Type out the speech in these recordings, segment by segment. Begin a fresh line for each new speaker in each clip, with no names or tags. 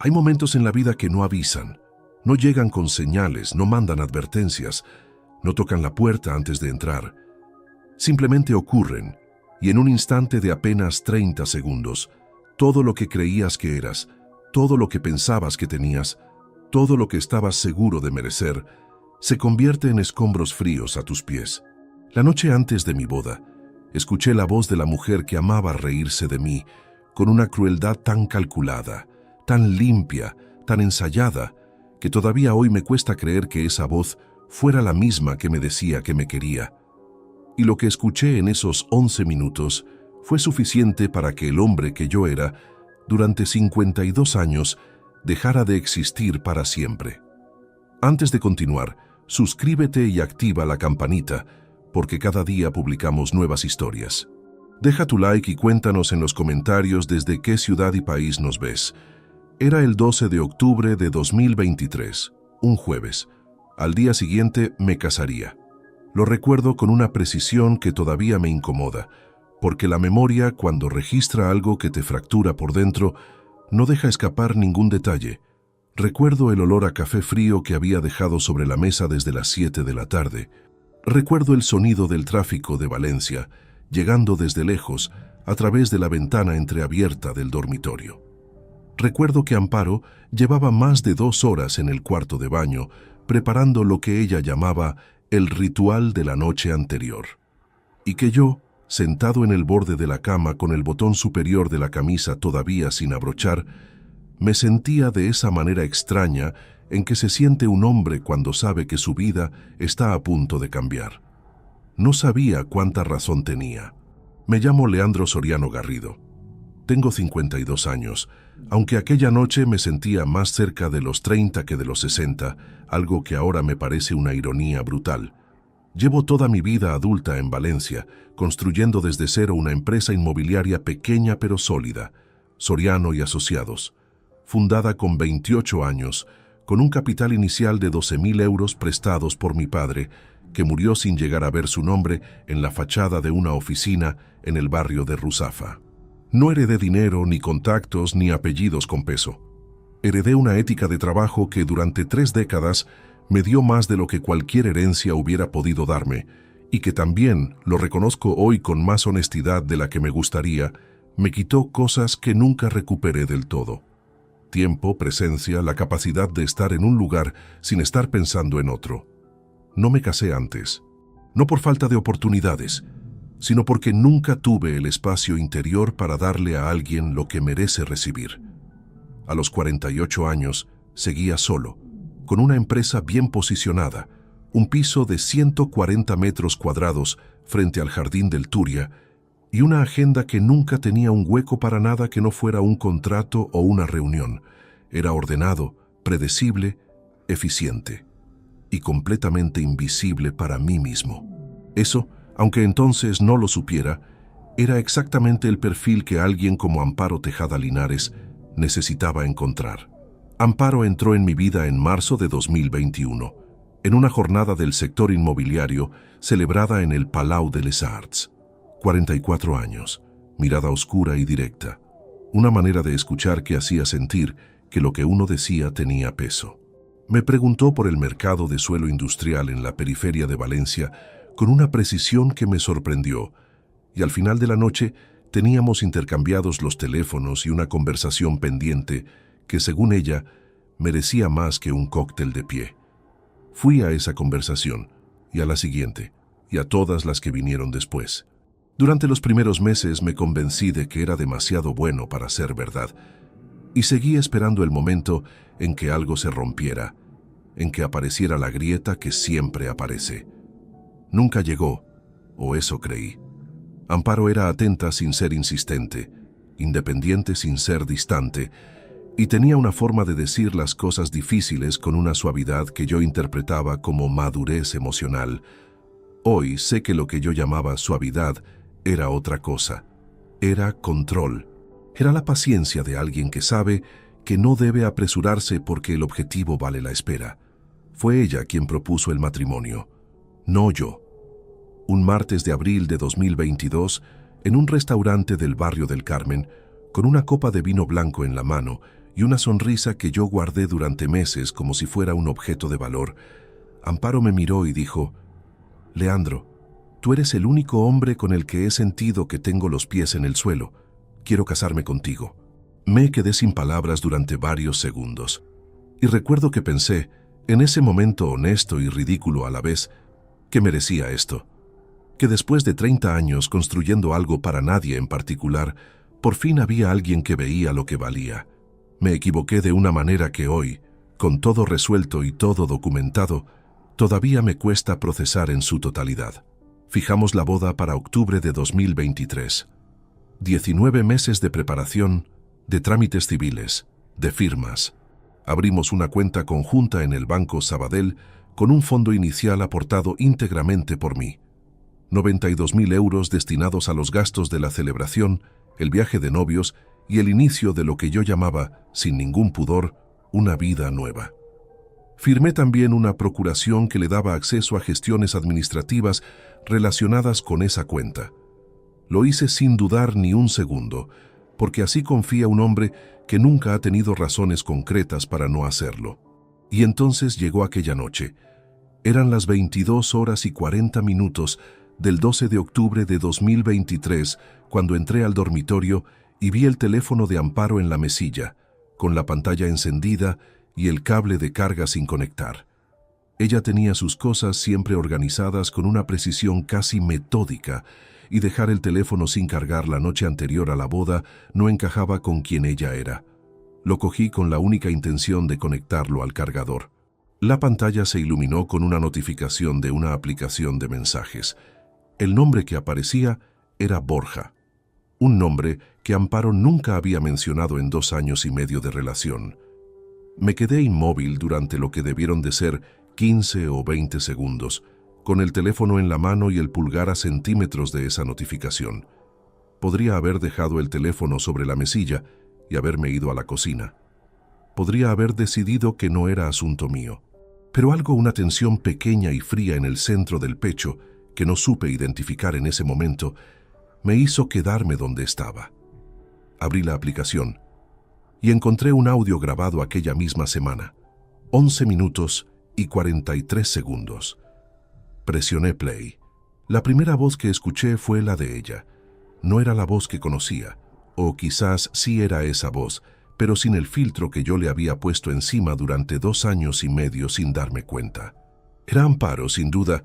Hay momentos en la vida que no avisan, no llegan con señales, no mandan advertencias, no tocan la puerta antes de entrar. Simplemente ocurren, y en un instante de apenas 30 segundos, todo lo que creías que eras, todo lo que pensabas que tenías, todo lo que estabas seguro de merecer, se convierte en escombros fríos a tus pies. La noche antes de mi boda, escuché la voz de la mujer que amaba reírse de mí, con una crueldad tan calculada, tan limpia, tan ensayada, que todavía hoy me cuesta creer que esa voz fuera la misma que me decía que me quería. Y lo que escuché en esos 11 minutos fue suficiente para que el hombre que yo era, durante 52 años, dejara de existir para siempre. Antes de continuar, suscríbete y activa la campanita, porque cada día publicamos nuevas historias. Deja tu like y cuéntanos en los comentarios desde qué ciudad y país nos ves. Era el 12 de octubre de 2023, un jueves. Al día siguiente me casaría. Lo recuerdo con una precisión que todavía me incomoda, porque la memoria, cuando registra algo que te fractura por dentro, no deja escapar ningún detalle. Recuerdo el olor a café frío que había dejado sobre la mesa desde las 7 de la tarde. Recuerdo el sonido del tráfico de Valencia, llegando desde lejos, a través de la ventana entreabierta del dormitorio. Recuerdo que Amparo llevaba más de 2 horas en el cuarto de baño, preparando lo que ella llamaba el ritual de la noche anterior. Y que yo, sentado en el borde de la cama con el botón superior de la camisa todavía sin abrochar, me sentía de esa manera extraña en que se siente un hombre cuando sabe que su vida está a punto de cambiar. No sabía cuánta razón tenía. Me llamo Leandro Soriano Garrido. Tengo 52 años, aunque aquella noche me sentía más cerca de los 30 que de los 60, algo que ahora me parece una ironía brutal. Llevo toda mi vida adulta en Valencia, construyendo desde cero una empresa inmobiliaria pequeña pero sólida, Soriano y Asociados, fundada con 28 años, con un capital inicial de 12.000 euros prestados por mi padre, que murió sin llegar a ver su nombre en la fachada de una oficina en el barrio de Ruzafa. No heredé dinero, ni contactos, ni apellidos con peso. Heredé una ética de trabajo que durante 3 décadas me dio más de lo que cualquier herencia hubiera podido darme, y que también, lo reconozco hoy con más honestidad de la que me gustaría, me quitó cosas que nunca recuperé del todo. Tiempo, presencia, la capacidad de estar en un lugar sin estar pensando en otro. No me casé antes, no por falta de oportunidades, sino porque nunca tuve el espacio interior para darle a alguien lo que merece recibir. A los 48 años, seguía solo, con una empresa bien posicionada, un piso de 140 metros cuadrados frente al jardín del Turia y una agenda que nunca tenía un hueco para nada que no fuera un contrato o una reunión. Era ordenado, predecible, eficiente y completamente invisible para mí mismo. Eso, aunque entonces no lo supiera, era exactamente el perfil que alguien como Amparo Tejada Linares necesitaba encontrar. Amparo entró en mi vida en marzo de 2021, en una jornada del sector inmobiliario celebrada en el Palau de les Arts. 44 años, mirada oscura y directa, una manera de escuchar que hacía sentir que lo que uno decía tenía peso. Me preguntó por el mercado de suelo industrial en la periferia de Valencia con una precisión que me sorprendió, y al final de la noche teníamos intercambiados los teléfonos y una conversación pendiente que, según ella, merecía más que un cóctel de pie. Fui a esa conversación, y a la siguiente, y a todas las que vinieron después. Durante los primeros meses me convencí de que era demasiado bueno para ser verdad, y seguí esperando el momento en que algo se rompiera, en que apareciera la grieta que siempre aparece. Nunca llegó, o eso creí. Amparo era atenta sin ser insistente, independiente sin ser distante, y tenía una forma de decir las cosas difíciles con una suavidad que yo interpretaba como madurez emocional. Hoy sé que lo que yo llamaba suavidad era otra cosa. Era control. Era la paciencia de alguien que sabe que no debe apresurarse porque el objetivo vale la espera. Fue ella quien propuso el matrimonio, no yo. Un martes de abril de 2022, en un restaurante del barrio del Carmen, con una copa de vino blanco en la mano y una sonrisa que yo guardé durante meses como si fuera un objeto de valor. Amparo me miró y dijo: «Leandro, tú eres el único hombre con el que he sentido que tengo los pies en el suelo. Quiero casarme contigo». Me quedé sin palabras durante varios segundos. Y recuerdo que pensé, en ese momento honesto y ridículo a la vez, que merecía esto. Que después de 30 años construyendo algo para nadie en particular, por fin había alguien que veía lo que valía. Me equivoqué de una manera que hoy, con todo resuelto y todo documentado, todavía me cuesta procesar en su totalidad. Fijamos la boda para octubre de 2023. 19 meses de preparación, de trámites civiles, de firmas. Abrimos una cuenta conjunta en el Banco Sabadell con un fondo inicial aportado íntegramente por mí. 92.000 euros destinados a los gastos de la celebración, el viaje de novios y el inicio de lo que yo llamaba, sin ningún pudor, una vida nueva. Firmé también una procuración que le daba acceso a gestiones administrativas relacionadas con esa cuenta. Lo hice sin dudar ni un segundo, porque así confía un hombre que nunca ha tenido razones concretas para no hacerlo. Y entonces llegó aquella noche. Eran las 22:40 del 12 de octubre de 2023 cuando entré al dormitorio y vi el teléfono de Amparo en la mesilla, con la pantalla encendida y el cable de carga sin conectar. Ella tenía sus cosas siempre organizadas con una precisión casi metódica, y dejar el teléfono sin cargar la noche anterior a la boda no encajaba con quien ella era. Lo cogí con la única intención de conectarlo al cargador. La pantalla se iluminó con una notificación de una aplicación de mensajes. El nombre que aparecía era Borja, un nombre que Amparo nunca había mencionado en 2 años y medio de relación. Me quedé inmóvil durante lo que debieron de ser 15 o 20 segundos, con el teléfono en la mano y el pulgar a centímetros de esa notificación. Podría haber dejado el teléfono sobre la mesilla y haberme ido a la cocina. Podría haber decidido que no era asunto mío. Pero una tensión pequeña y fría en el centro del pecho, que no supe identificar en ese momento, me hizo quedarme donde estaba. Abrí la aplicación y encontré un audio grabado aquella misma semana. 11 minutos y 43 segundos. Presioné play. La primera voz que escuché fue la de ella. No era la voz que conocía, o quizás sí era esa voz, pero sin el filtro que yo le había puesto encima durante 2 años y medio sin darme cuenta. Era Amparo, sin duda,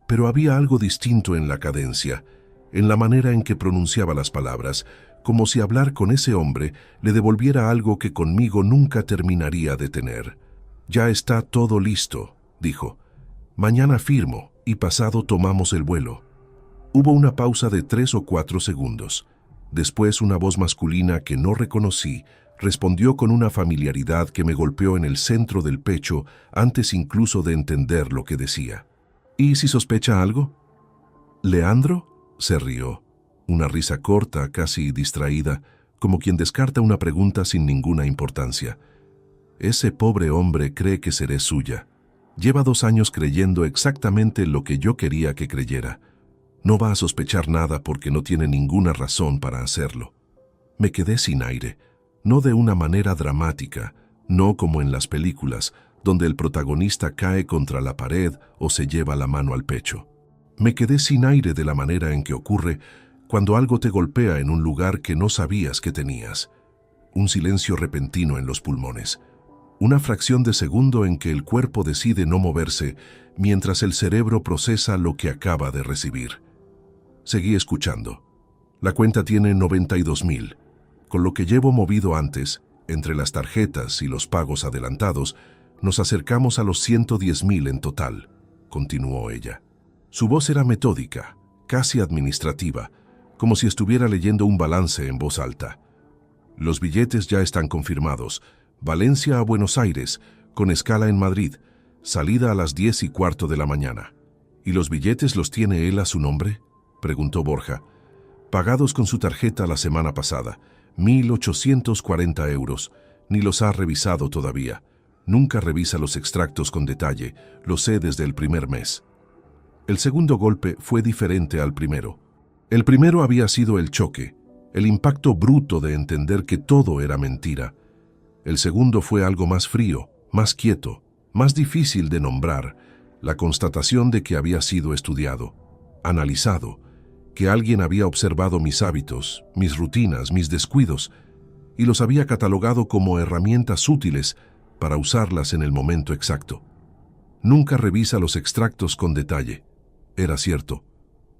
pero había algo distinto en la cadencia, en la manera en que pronunciaba las palabras, como si hablar con ese hombre le devolviera algo que conmigo nunca terminaría de tener. «Ya está todo listo», dijo. «Mañana firmo y pasado tomamos el vuelo». Hubo una pausa de 3 o 4 segundos. Después una voz masculina que no reconocí respondió con una familiaridad que me golpeó en el centro del pecho antes incluso de entender lo que decía. «¿Y si sospecha algo?» «¿Leandro?» se rió. Una risa corta, casi distraída, como quien descarta una pregunta sin ninguna importancia. «Ese pobre hombre cree que seré suya. Lleva 2 años creyendo exactamente lo que yo quería que creyera. No va a sospechar nada porque no tiene ninguna razón para hacerlo». Me quedé sin aire, no de una manera dramática, no como en las películas, donde el protagonista cae contra la pared o se lleva la mano al pecho. Me quedé sin aire de la manera en que ocurre cuando algo te golpea en un lugar que no sabías que tenías. Un silencio repentino en los pulmones. Una fracción de segundo en que el cuerpo decide no moverse mientras el cerebro procesa lo que acaba de recibir. Seguí escuchando. La cuenta tiene 92.000. Con lo que llevo movido antes, entre las tarjetas y los pagos adelantados, nos acercamos a los 110.000 en total, continuó ella. Su voz era metódica, casi administrativa, como si estuviera leyendo un balance en voz alta. Los billetes ya están confirmados. Valencia a Buenos Aires, con escala en Madrid, salida a las 10:15 de la mañana. ¿Y los billetes los tiene él a su nombre?, preguntó Borja. Pagados con su tarjeta la semana pasada, 1.840 euros. Ni los ha revisado todavía. Nunca revisa los extractos con detalle, lo sé desde el primer mes. El segundo golpe fue diferente al primero. El primero había sido el choque, el impacto bruto de entender que todo era mentira. El segundo fue algo más frío, más quieto, más difícil de nombrar, la constatación de que había sido estudiado, analizado, que alguien había observado mis hábitos, mis rutinas, mis descuidos, y los había catalogado como herramientas útiles para usarlas en el momento exacto. Nunca revisa los extractos con detalle. Era cierto,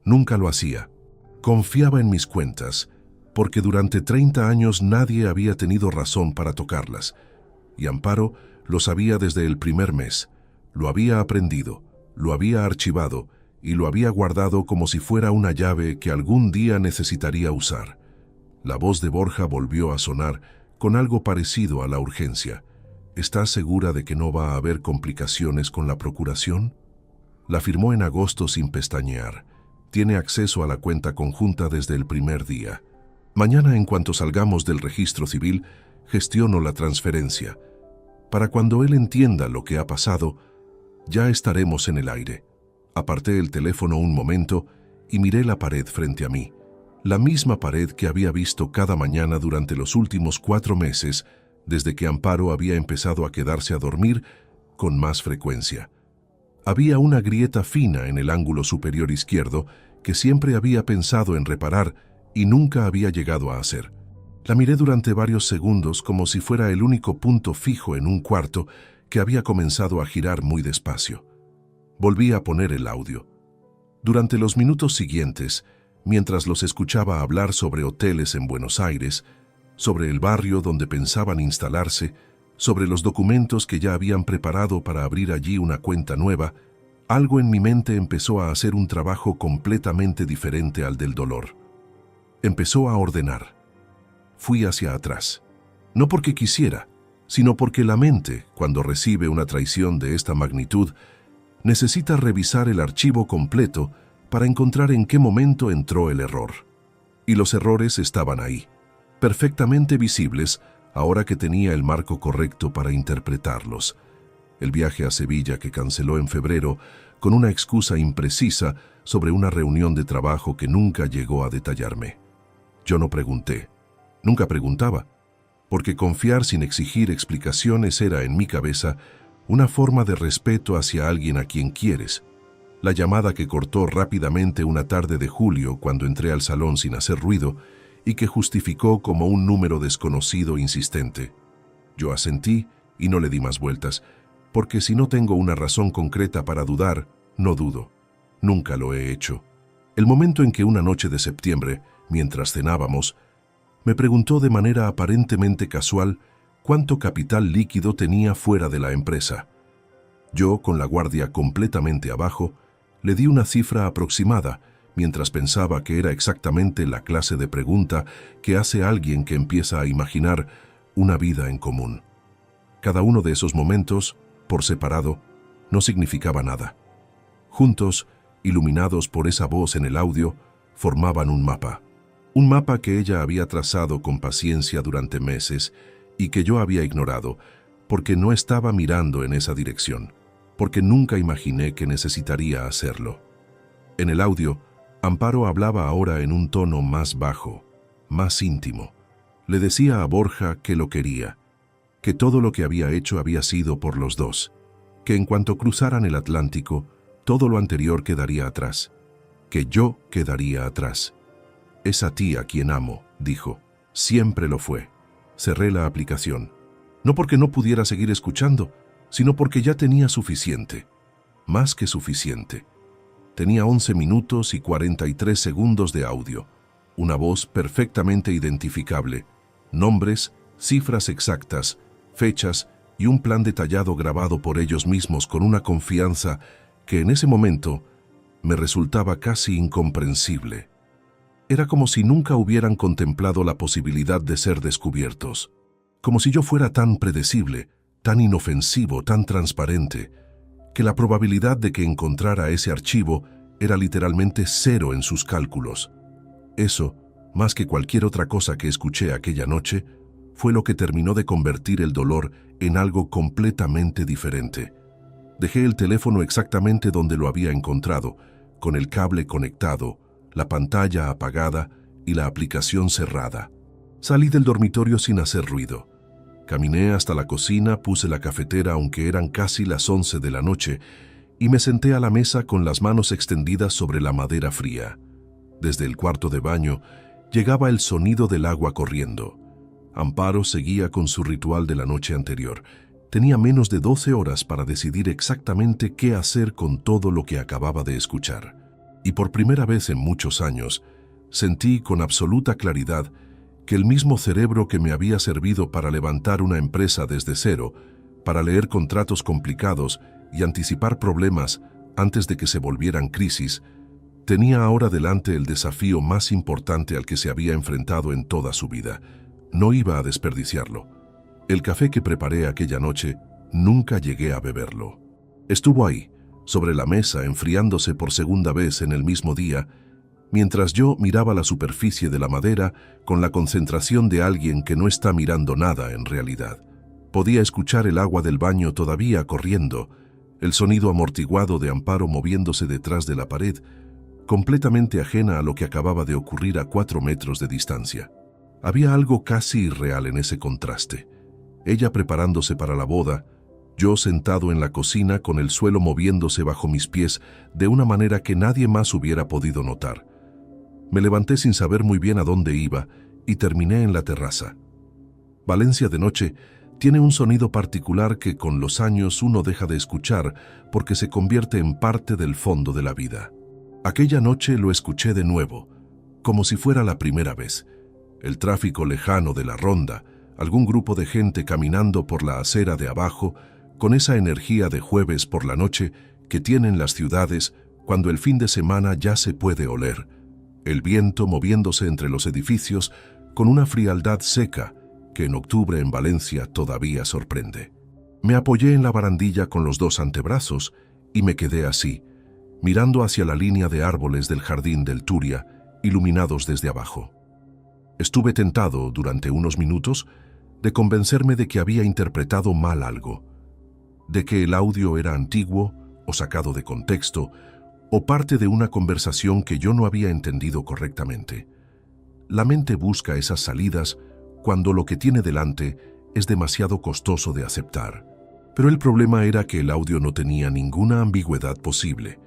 nunca lo hacía. Confiaba en mis cuentas, porque durante 30 años nadie había tenido razón para tocarlas, y Amparo lo sabía desde el primer mes. Lo había aprendido, lo había archivado y lo había guardado como si fuera una llave que algún día necesitaría usar. La voz de Borja volvió a sonar con algo parecido a la urgencia. ¿Estás segura de que no va a haber complicaciones con la procuración? La firmó en agosto sin pestañear. Tiene acceso a la cuenta conjunta desde el primer día. Mañana, en cuanto salgamos del registro civil, gestiono la transferencia. Para cuando él entienda lo que ha pasado, ya estaremos en el aire. Aparté el teléfono un momento y miré la pared frente a mí. La misma pared que había visto cada mañana durante los últimos 4 meses, desde que Amparo había empezado a quedarse a dormir con más frecuencia. Había una grieta fina en el ángulo superior izquierdo que siempre había pensado en reparar y nunca había llegado a hacer. La miré durante varios segundos como si fuera el único punto fijo en un cuarto que había comenzado a girar muy despacio. Volví a poner el audio. Durante los minutos siguientes, mientras los escuchaba hablar sobre hoteles en Buenos Aires, sobre el barrio donde pensaban instalarse, sobre los documentos que ya habían preparado para abrir allí una cuenta nueva, algo en mi mente empezó a hacer un trabajo completamente diferente al del dolor. Empezó a ordenar. Fui hacia atrás. No porque quisiera, sino porque la mente, cuando recibe una traición de esta magnitud, necesita revisar el archivo completo para encontrar en qué momento entró el error. Y los errores estaban ahí, perfectamente visibles, ahora que tenía el marco correcto para interpretarlos. El viaje a Sevilla que canceló en febrero con una excusa imprecisa sobre una reunión de trabajo que nunca llegó a detallarme. Yo no pregunté, nunca preguntaba, porque confiar sin exigir explicaciones era en mi cabeza una forma de respeto hacia alguien a quien quieres. La llamada que cortó rápidamente una tarde de julio cuando entré al salón sin hacer ruido y que justificó como un número desconocido insistente. Yo asentí y no le di más vueltas, porque si no tengo una razón concreta para dudar, no dudo. Nunca lo he hecho. El momento en que una noche de septiembre, mientras cenábamos, me preguntó de manera aparentemente casual cuánto capital líquido tenía fuera de la empresa. Yo, con la guardia completamente abajo, le di una cifra aproximada, mientras pensaba que era exactamente la clase de pregunta que hace alguien que empieza a imaginar una vida en común. Cada uno de esos momentos, por separado, no significaba nada. Juntos, iluminados por esa voz en el audio, formaban un mapa. Un mapa que ella había trazado con paciencia durante meses y que yo había ignorado porque no estaba mirando en esa dirección, porque nunca imaginé que necesitaría hacerlo. En el audio, Amparo hablaba ahora en un tono más bajo, más íntimo. Le decía a Borja que lo quería, que todo lo que había hecho había sido por los dos, que en cuanto cruzaran el Atlántico, todo lo anterior quedaría atrás, que yo quedaría atrás. Es a ti a quien amo, dijo. Siempre lo fue. Cerré la aplicación. No porque no pudiera seguir escuchando, sino porque ya tenía suficiente. Más que suficiente. Tenía 11 minutos y 43 segundos de audio. Una voz perfectamente identificable. Nombres, cifras exactas, fechas y un plan detallado grabado por ellos mismos con una confianza que en ese momento me resultaba casi incomprensible. Era como si nunca hubieran contemplado la posibilidad de ser descubiertos. Como si yo fuera tan predecible, tan inofensivo, tan transparente, que la probabilidad de que encontrara ese archivo era literalmente cero en sus cálculos. Eso, más que cualquier otra cosa que escuché aquella noche, fue lo que terminó de convertir el dolor en algo completamente diferente. Dejé el teléfono exactamente donde lo había encontrado, con el cable conectado, la pantalla apagada y la aplicación cerrada. Salí del dormitorio sin hacer ruido. Caminé hasta la cocina, puse la cafetera aunque eran casi las 11 de la noche y me senté a la mesa con las manos extendidas sobre la madera fría. Desde el cuarto de baño llegaba el sonido del agua corriendo. Amparo seguía con su ritual de la noche anterior. Tenía menos de 12 horas para decidir exactamente qué hacer con todo lo que acababa de escuchar. Y por primera vez en muchos años, sentí con absoluta claridad que el mismo cerebro que me había servido para levantar una empresa desde cero, para leer contratos complicados y anticipar problemas antes de que se volvieran crisis, tenía ahora delante el desafío más importante al que se había enfrentado en toda su vida. No iba a desperdiciarlo. El café que preparé aquella noche, nunca llegué a beberlo. Estuvo ahí, sobre la mesa, enfriándose por segunda vez en el mismo día, mientras yo miraba la superficie de la madera con la concentración de alguien que no está mirando nada en realidad. Podía escuchar el agua del baño todavía corriendo, el sonido amortiguado de Amparo moviéndose detrás de la pared, completamente ajena a lo que acababa de ocurrir a 4 metros de distancia. Había algo casi irreal en ese contraste. Ella preparándose para la boda, yo sentado en la cocina con el suelo moviéndose bajo mis pies de una manera que nadie más hubiera podido notar. Me levanté sin saber muy bien a dónde iba y terminé en la terraza. Valencia de noche tiene un sonido particular que con los años uno deja de escuchar porque se convierte en parte del fondo de la vida. Aquella noche lo escuché de nuevo, como si fuera la primera vez. El tráfico lejano de la ronda, algún grupo de gente caminando por la acera de abajo, con esa energía de jueves por la noche que tienen las ciudades cuando el fin de semana ya se puede oler. El viento moviéndose entre los edificios con una frialdad seca que en octubre en Valencia todavía sorprende. Me apoyé en la barandilla con los 2 antebrazos y me quedé así, mirando hacia la línea de árboles del jardín del Turia, iluminados desde abajo. Estuve tentado, durante unos minutos, de convencerme de que había interpretado mal algo, de que el audio era antiguo o sacado de contexto, o parte de una conversación que yo no había entendido correctamente. La mente busca esas salidas cuando lo que tiene delante es demasiado costoso de aceptar. Pero el problema era que el audio no tenía ninguna ambigüedad posible.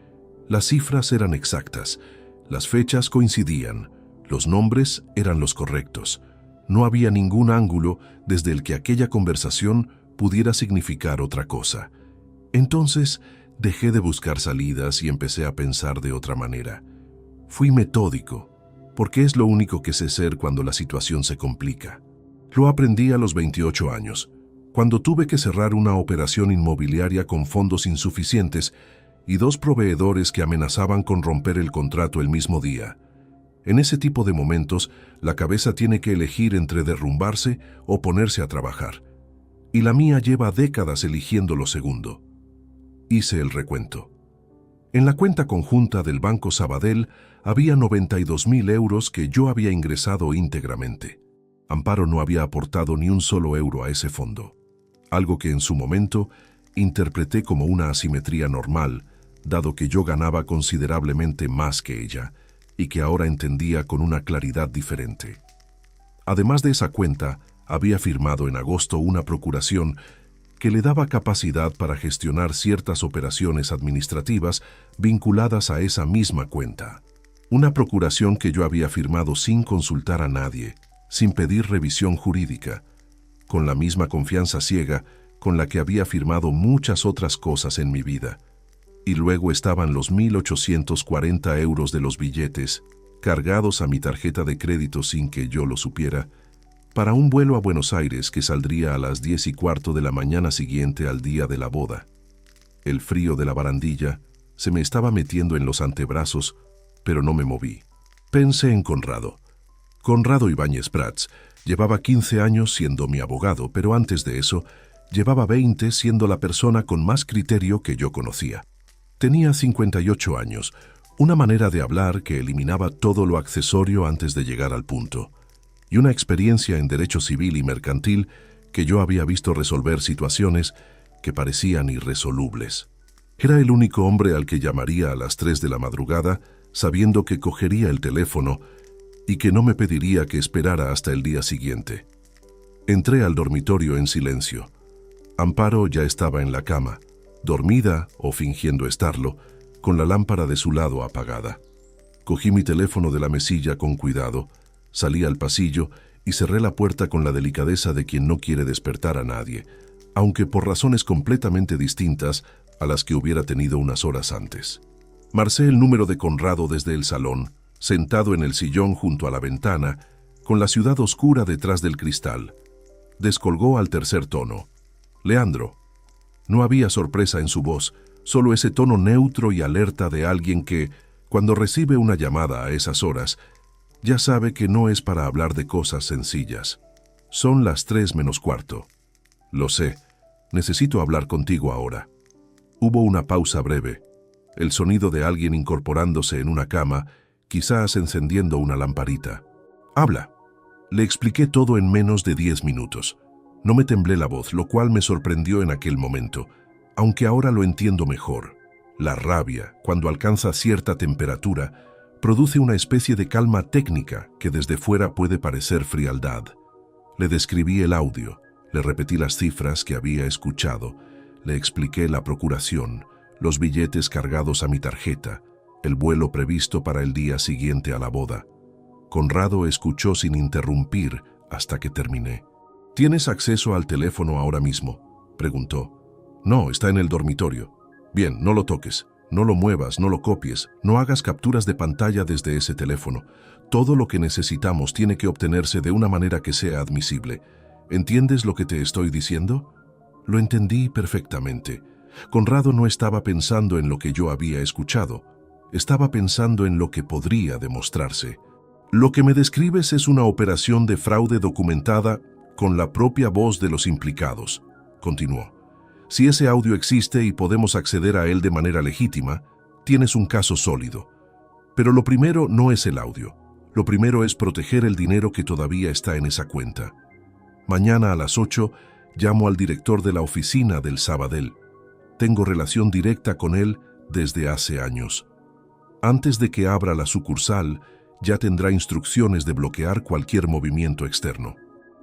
Las cifras eran exactas, las fechas coincidían, los nombres eran los correctos. No había ningún ángulo desde el que aquella conversación pudiera significar otra cosa. Entonces, dejé de buscar salidas y empecé a pensar de otra manera. Fui metódico, porque es lo único que sé ser cuando la situación se complica. Lo aprendí a los 28 años, cuando tuve que cerrar una operación inmobiliaria con fondos insuficientes y 2 proveedores que amenazaban con romper el contrato el mismo día. En ese tipo de momentos, la cabeza tiene que elegir entre derrumbarse o ponerse a trabajar. Y la mía lleva décadas eligiendo lo segundo. Hice el recuento. En la cuenta conjunta del Banco Sabadell había 92.000 euros que yo había ingresado íntegramente. Amparo no había aportado ni un solo euro a ese fondo, algo que en su momento interpreté como una asimetría normal, dado que yo ganaba considerablemente más que ella, y que ahora entendía con una claridad diferente. Además de esa cuenta, había firmado en agosto una procuración que le daba capacidad para gestionar ciertas operaciones administrativas vinculadas a esa misma cuenta. Una procuración que yo había firmado sin consultar a nadie, sin pedir revisión jurídica, con la misma confianza ciega con la que había firmado muchas otras cosas en mi vida. Y luego estaban los 1.840 euros de los billetes, cargados a mi tarjeta de crédito sin que yo lo supiera, para un vuelo a Buenos Aires que saldría a las 10:15 de la mañana siguiente al día de la boda. El frío de la barandilla se me estaba metiendo en los antebrazos, pero no me moví. Pensé en Conrado. Conrado Ibáñez Prats llevaba 15 años siendo mi abogado, pero antes de eso, llevaba 20 siendo la persona con más criterio que yo conocía. Tenía 58 años, una manera de hablar que eliminaba todo lo accesorio antes de llegar al punto, y una experiencia en derecho civil y mercantil que yo había visto resolver situaciones que parecían irresolubles. Era el único hombre al que llamaría a las 3 de la madrugada, sabiendo que cogería el teléfono y que no me pediría que esperara hasta el día siguiente. Entré al dormitorio en silencio. Amparo ya estaba en la cama, dormida o fingiendo estarlo, con la lámpara de su lado apagada. Cogí mi teléfono de la mesilla con cuidado, salí al pasillo y cerré la puerta con la delicadeza de quien no quiere despertar a nadie, aunque por razones completamente distintas a las que hubiera tenido unas horas antes. Marcé el número de Conrado desde el salón, sentado en el sillón junto a la ventana, con la ciudad oscura detrás del cristal. Descolgó al tercer tono. «Leandro». No había sorpresa en su voz, solo ese tono neutro y alerta de alguien que, cuando recibe una llamada a esas horas, ya sabe que no es para hablar de cosas sencillas. Son las 3:45. Lo sé, necesito hablar contigo ahora. Hubo una pausa breve, el sonido de alguien incorporándose en una cama, quizás encendiendo una lamparita. «Habla». Le expliqué todo en menos de 10 minutos. No me temblé la voz, lo cual me sorprendió en aquel momento, aunque ahora lo entiendo mejor. La rabia, cuando alcanza cierta temperatura, produce una especie de calma técnica que desde fuera puede parecer frialdad. Le describí el audio, le repetí las cifras que había escuchado, le expliqué la procuración, los billetes cargados a mi tarjeta, el vuelo previsto para el día siguiente a la boda. Conrado escuchó sin interrumpir hasta que terminé. «¿Tienes acceso al teléfono ahora mismo?», preguntó. «No, está en el dormitorio». «Bien, no lo toques, no lo muevas, no lo copies, no hagas capturas de pantalla desde ese teléfono. Todo lo que necesitamos tiene que obtenerse de una manera que sea admisible. ¿Entiendes lo que te estoy diciendo?». Lo entendí perfectamente. Conrado no estaba pensando en lo que yo había escuchado. Estaba pensando en lo que podría demostrarse. «Lo que me describes es una operación de fraude documentada con la propia voz de los implicados», continuó. «Si ese audio existe y podemos acceder a él de manera legítima, tienes un caso sólido. Pero lo primero no es el audio. Lo primero es proteger el dinero que todavía está en esa cuenta. Mañana a las 8 llamo al director de la oficina del Sabadell. Tengo relación directa con él desde hace años. Antes de que abra la sucursal, ya tendrá instrucciones de bloquear cualquier movimiento externo.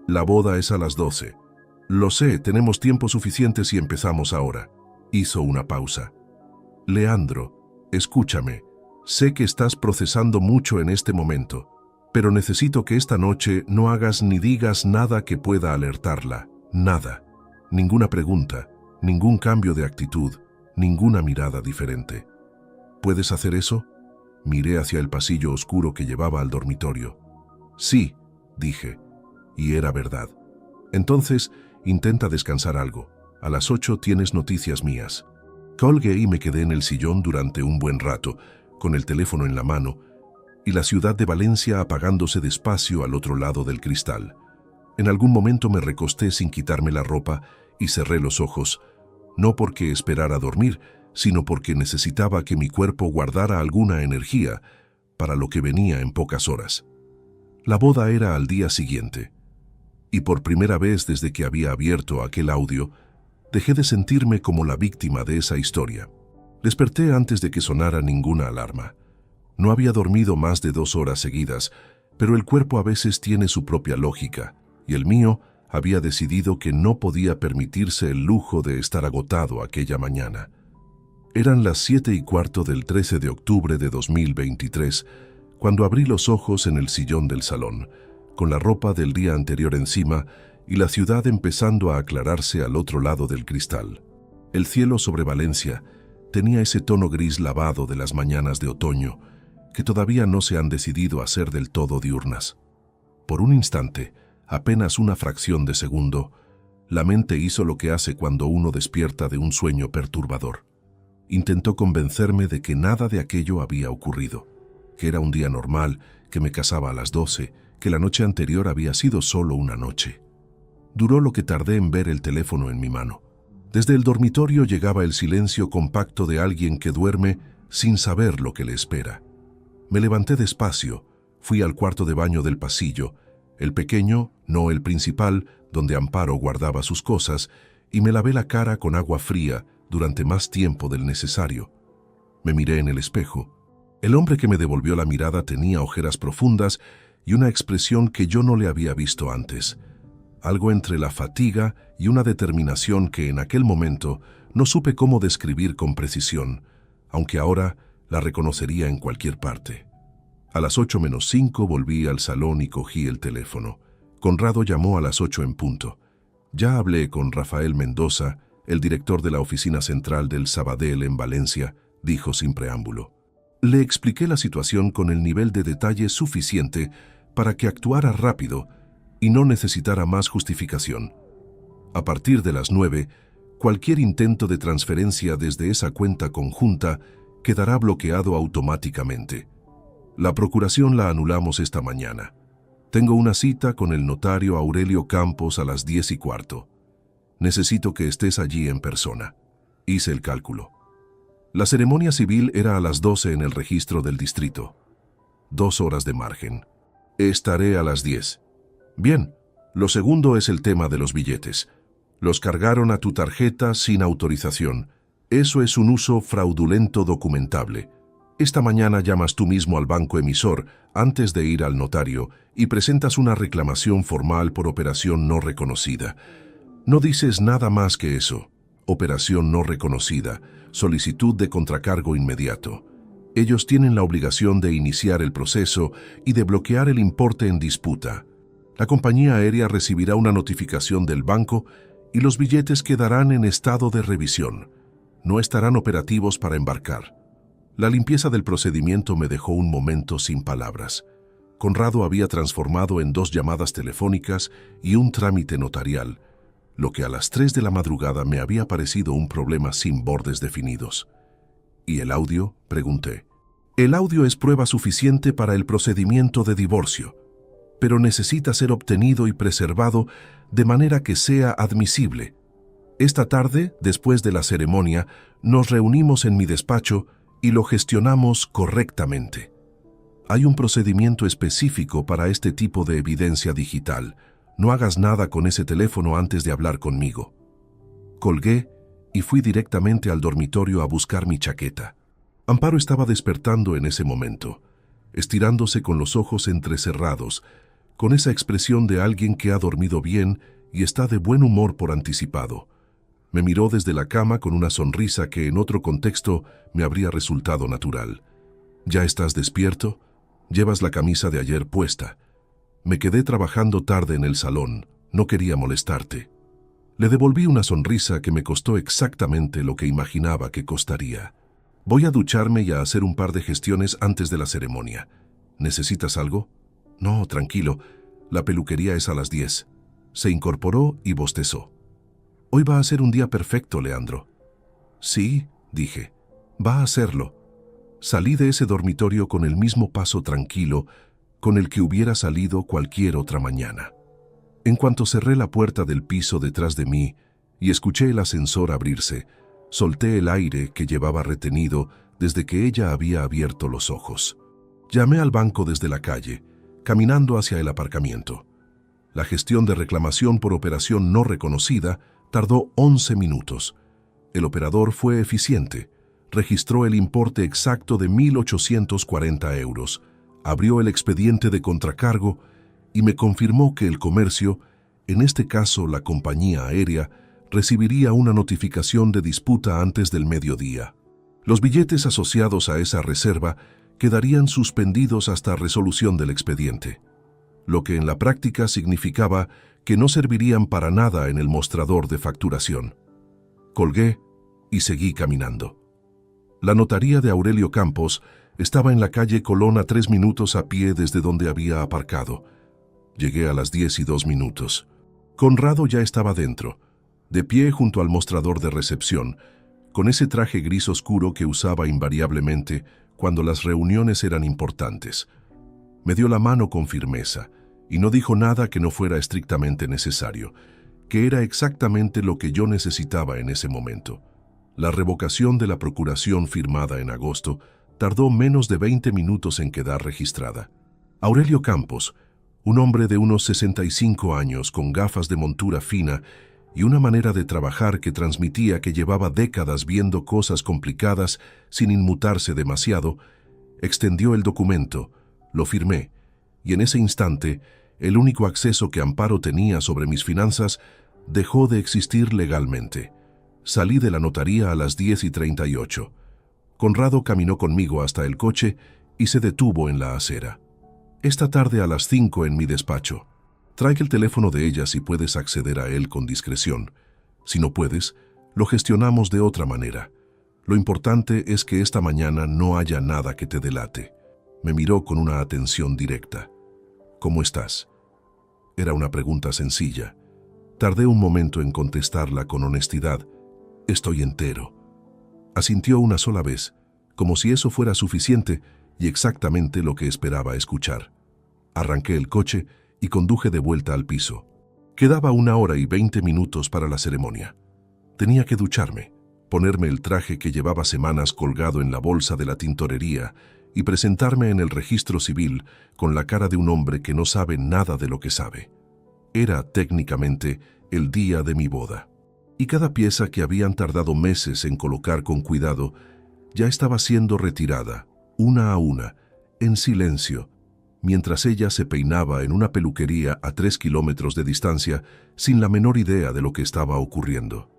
La boda es a las 12. Lo sé, tenemos tiempo suficiente si empezamos ahora». Hizo una pausa. «Leandro, escúchame. Sé que estás procesando mucho en este momento, pero necesito que esta noche no hagas ni digas nada que pueda alertarla. Nada. Ninguna pregunta, ningún cambio de actitud, ninguna mirada diferente. ¿Puedes hacer eso?». Miré hacia el pasillo oscuro que llevaba al dormitorio. «Sí», dije, y era verdad. «Entonces, intenta descansar algo. A las 8 tienes noticias mías». Colgué y me quedé en el sillón durante un buen rato, con el teléfono en la mano, y la ciudad de Valencia apagándose despacio al otro lado del cristal. En algún momento me recosté sin quitarme la ropa y cerré los ojos, no porque esperara dormir, sino porque necesitaba que mi cuerpo guardara alguna energía para lo que venía en pocas horas. La boda era al día siguiente, y por primera vez desde que había abierto aquel audio, dejé de sentirme como la víctima de esa historia. Desperté antes de que sonara ninguna alarma. No había dormido más de 2 horas seguidas, pero el cuerpo a veces tiene su propia lógica, y el mío había decidido que no podía permitirse el lujo de estar agotado aquella mañana. Eran las 7:15 del 13 de octubre de 2023, cuando abrí los ojos en el sillón del salón, con la ropa del día anterior encima y la ciudad empezando a aclararse al otro lado del cristal. El cielo sobre Valencia tenía ese tono gris lavado de las mañanas de otoño, que todavía no se han decidido a ser del todo diurnas. Por un instante, apenas una fracción de segundo, la mente hizo lo que hace cuando uno despierta de un sueño perturbador. Intentó convencerme de que nada de aquello había ocurrido, que era un día normal, que me casaba a las 12, que la noche anterior había sido solo una noche. Duró lo que tardé en ver el teléfono en mi mano. Desde el dormitorio llegaba el silencio compacto de alguien que duerme sin saber lo que le espera. Me levanté despacio, fui al cuarto de baño del pasillo, el pequeño, no el principal, donde Amparo guardaba sus cosas, y me lavé la cara con agua fría durante más tiempo del necesario. Me miré en el espejo. El hombre que me devolvió la mirada tenía ojeras profundas y una expresión que yo no le había visto antes. algo entre la fatiga y una determinación que en aquel momento no supe cómo describir con precisión, aunque ahora la reconocería en cualquier parte. A las 8:05 volví al salón y cogí el teléfono. Conrado llamó a las 8 en punto. Ya hablé con Rafael Mendoza, el director de la oficina central del Sabadell en Valencia, dijo sin preámbulo. Le expliqué la situación con el nivel de detalle suficiente para que actuara rápido y no necesitara más justificación. A partir de las 9, cualquier intento de transferencia desde esa cuenta conjunta quedará bloqueado automáticamente. La procuración la anulamos esta mañana. Tengo una cita con el notario Aurelio Campos a las 10:15. Necesito que estés allí en persona. Hice el cálculo. La ceremonia civil era a las 12 en el registro del distrito. 2 horas de margen. Estaré a las 10. Bien, lo segundo es el tema de los billetes. Los cargaron a tu tarjeta sin autorización. Eso es un uso fraudulento documentable. Esta mañana llamas tú mismo al banco emisor antes de ir al notario y presentas una reclamación formal por operación no reconocida. No dices nada más que eso. Operación no reconocida, solicitud de contracargo inmediato. Ellos tienen la obligación de iniciar el proceso y de bloquear el importe en disputa. La compañía aérea recibirá una notificación del banco y los billetes quedarán en estado de revisión. No estarán operativos para embarcar. La limpieza del procedimiento me dejó un momento sin palabras. Conrado había transformado en 2 llamadas telefónicas y un trámite notarial, lo que a las 3 de la madrugada me había parecido un problema sin bordes definidos. ¿Y el audio?, pregunté. El audio es prueba suficiente para el procedimiento de divorcio, pero necesita ser obtenido y preservado de manera que sea admisible. Esta tarde, después de la ceremonia, nos reunimos en mi despacho y lo gestionamos correctamente. Hay un procedimiento específico para este tipo de evidencia digital. No hagas nada con ese teléfono antes de hablar conmigo. Colgué y fui directamente al dormitorio a buscar mi chaqueta. Amparo estaba despertando en ese momento, estirándose con los ojos entrecerrados, con esa expresión de alguien que ha dormido bien y está de buen humor por anticipado. Me miró desde la cama con una sonrisa que en otro contexto me habría resultado natural. ¿Ya estás despierto? Llevas la camisa de ayer puesta. Me quedé trabajando tarde en el salón, no quería molestarte. Le devolví una sonrisa que me costó exactamente lo que imaginaba que costaría. Voy a ducharme y a hacer un par de gestiones antes de la ceremonia. ¿Necesitas algo? No, tranquilo, la peluquería es a las 10. Se incorporó y bostezó. Hoy va a ser un día perfecto, Leandro. Sí, dije, va a serlo. Salí de ese dormitorio con el mismo paso tranquilo con el que hubiera salido cualquier otra mañana. En cuanto cerré la puerta del piso detrás de mí y escuché el ascensor abrirse, solté el aire que llevaba retenido desde que ella había abierto los ojos. Llamé al banco desde la calle, caminando hacia el aparcamiento. La gestión de reclamación por operación no reconocida tardó 11 minutos. El operador fue eficiente. Registró el importe exacto de 1.840 euros, abrió el expediente de contracargo y me confirmó que el comercio, en este caso la compañía aérea, recibiría una notificación de disputa antes del mediodía. Los billetes asociados a esa reserva quedarían suspendidos hasta resolución del expediente, lo que en la práctica significaba que no servirían para nada en el mostrador de facturación. Colgué y seguí caminando. La notaría de Aurelio Campos estaba en la calle Colón a 3 minutos a pie desde donde había aparcado. Llegué a las 10:02. Conrado ya estaba dentro, de pie junto al mostrador de recepción, con ese traje gris oscuro que usaba invariablemente cuando las reuniones eran importantes. Me dio la mano con firmeza y no dijo nada que no fuera estrictamente necesario, que era exactamente lo que yo necesitaba en ese momento. La revocación de la procuración firmada en agosto tardó menos de 20 minutos en quedar registrada. Aurelio Campos, un hombre de unos 65 años con gafas de montura fina y una manera de trabajar que transmitía que llevaba décadas viendo cosas complicadas sin inmutarse demasiado, extendió el documento, lo firmé, y en ese instante el único acceso que Amparo tenía sobre mis finanzas, dejó de existir legalmente. Salí de la notaría a las 10:38. Conrado caminó conmigo hasta el coche y se detuvo en la acera. Esta tarde a las 5 en mi despacho. Trae el teléfono de ella si puedes acceder a él con discreción. Si no puedes, lo gestionamos de otra manera. Lo importante es que esta mañana no haya nada que te delate. Me miró con una atención directa. ¿Cómo estás? Era una pregunta sencilla. Tardé un momento en contestarla con honestidad. Estoy entero. Asintió una sola vez, como si eso fuera suficiente y exactamente lo que esperaba escuchar. Arranqué el coche y conduje de vuelta al piso. Quedaba 1 hora y 20 minutos para la ceremonia. Tenía que ducharme, ponerme el traje que llevaba semanas colgado en la bolsa de la tintorería y presentarme en el registro civil con la cara de un hombre que no sabe nada de lo que sabe. Era técnicamente el día de mi boda. Y cada pieza que habían tardado meses en colocar con cuidado ya estaba siendo retirada, una a una, en silencio, mientras ella se peinaba en una peluquería a 3 kilómetros de distancia sin la menor idea de lo que estaba ocurriendo.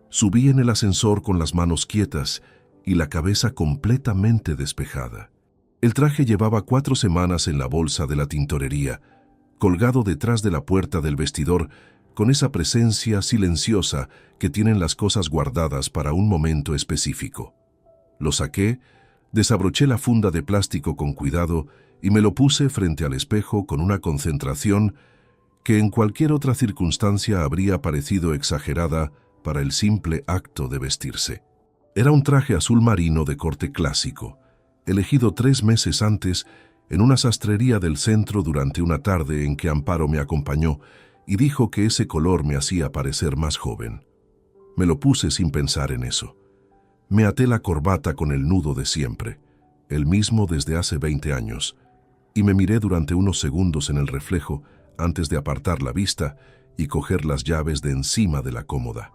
Subí en el ascensor con las manos quietas y la cabeza completamente despejada. El traje llevaba 4 semanas en la bolsa de la tintorería, colgado detrás de la puerta del vestidor, con esa presencia silenciosa que tienen las cosas guardadas para un momento específico. Lo saqué, desabroché la funda de plástico con cuidado y me lo puse frente al espejo con una concentración que en cualquier otra circunstancia habría parecido exagerada para el simple acto de vestirse. Era un traje azul marino de corte clásico, elegido 3 meses antes en una sastrería del centro durante una tarde en que Amparo me acompañó y dijo que ese color me hacía parecer más joven. Me lo puse sin pensar en eso. Me até la corbata con el nudo de siempre, el mismo desde hace 20 años, y me miré durante unos segundos en el reflejo antes de apartar la vista y coger las llaves de encima de la cómoda.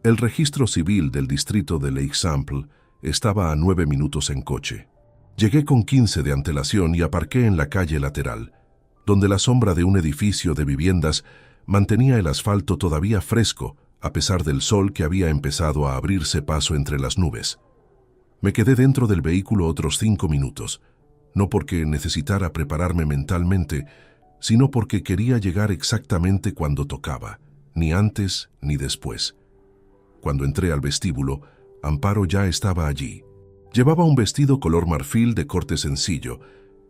El registro civil del distrito de l'Eixample estaba a 9 minutos en coche. Llegué con 15 de antelación y aparqué en la calle lateral, donde la sombra de un edificio de viviendas mantenía el asfalto todavía fresco, a pesar del sol que había empezado a abrirse paso entre las nubes. Me quedé dentro del vehículo otros 5 minutos, no porque necesitara prepararme mentalmente, sino porque quería llegar exactamente cuando tocaba, ni antes ni después. Cuando entré al vestíbulo, Amparo ya estaba allí. Llevaba un vestido color marfil de corte sencillo,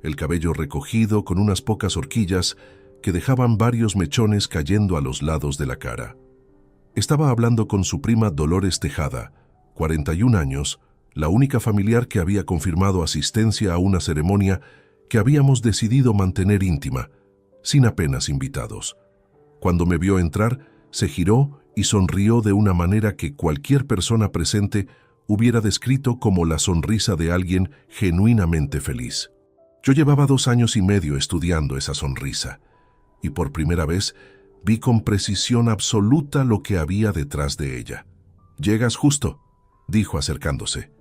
el cabello recogido con unas pocas horquillas que dejaban varios mechones cayendo a los lados de la cara. Estaba hablando con su prima Dolores Tejada, 41 años, la única familiar que había confirmado asistencia a una ceremonia que habíamos decidido mantener íntima, sin apenas invitados. Cuando me vio entrar, se giró y sonrió de una manera que cualquier persona presente hubiera descrito como la sonrisa de alguien genuinamente feliz. Yo llevaba 2 años y medio estudiando esa sonrisa, y por primera vez vi con precisión absoluta lo que había detrás de ella. «Llegas justo», dijo acercándose.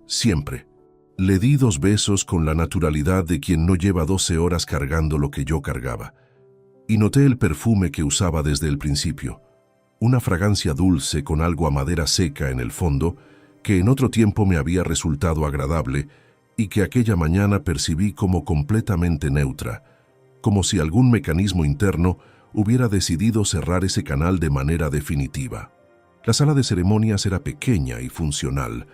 «Siempre». Le di 2 besos con la naturalidad de quien no lleva 12 horas cargando lo que yo cargaba, y noté el perfume que usaba desde el principio, una fragancia dulce con algo a madera seca en el fondo, que en otro tiempo me había resultado agradable y que aquella mañana percibí como completamente neutra, como si algún mecanismo interno hubiera decidido cerrar ese canal de manera definitiva. La sala de ceremonias era pequeña y funcional,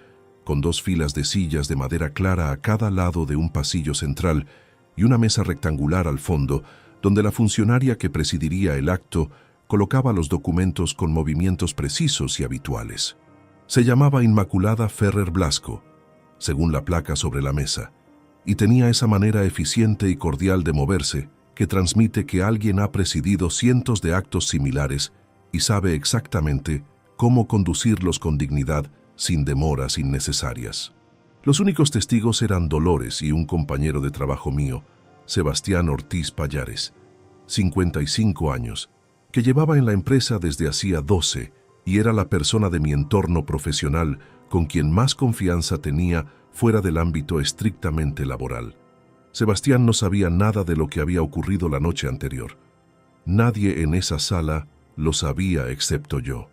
con 2 filas de sillas de madera clara a cada lado de un pasillo central y una mesa rectangular al fondo, donde la funcionaria que presidiría el acto colocaba los documentos con movimientos precisos y habituales. Se llamaba Inmaculada Ferrer Blasco, según la placa sobre la mesa, y tenía esa manera eficiente y cordial de moverse que transmite que alguien ha presidido cientos de actos similares y sabe exactamente cómo conducirlos con dignidad sin demoras innecesarias. Los únicos testigos eran Dolores y un compañero de trabajo mío, Sebastián Ortiz Pallares, 55 años, que llevaba en la empresa desde hacía 12 y era la persona de mi entorno profesional con quien más confianza tenía fuera del ámbito estrictamente laboral. Sebastián no sabía nada de lo que había ocurrido la noche anterior. Nadie en esa sala lo sabía excepto yo.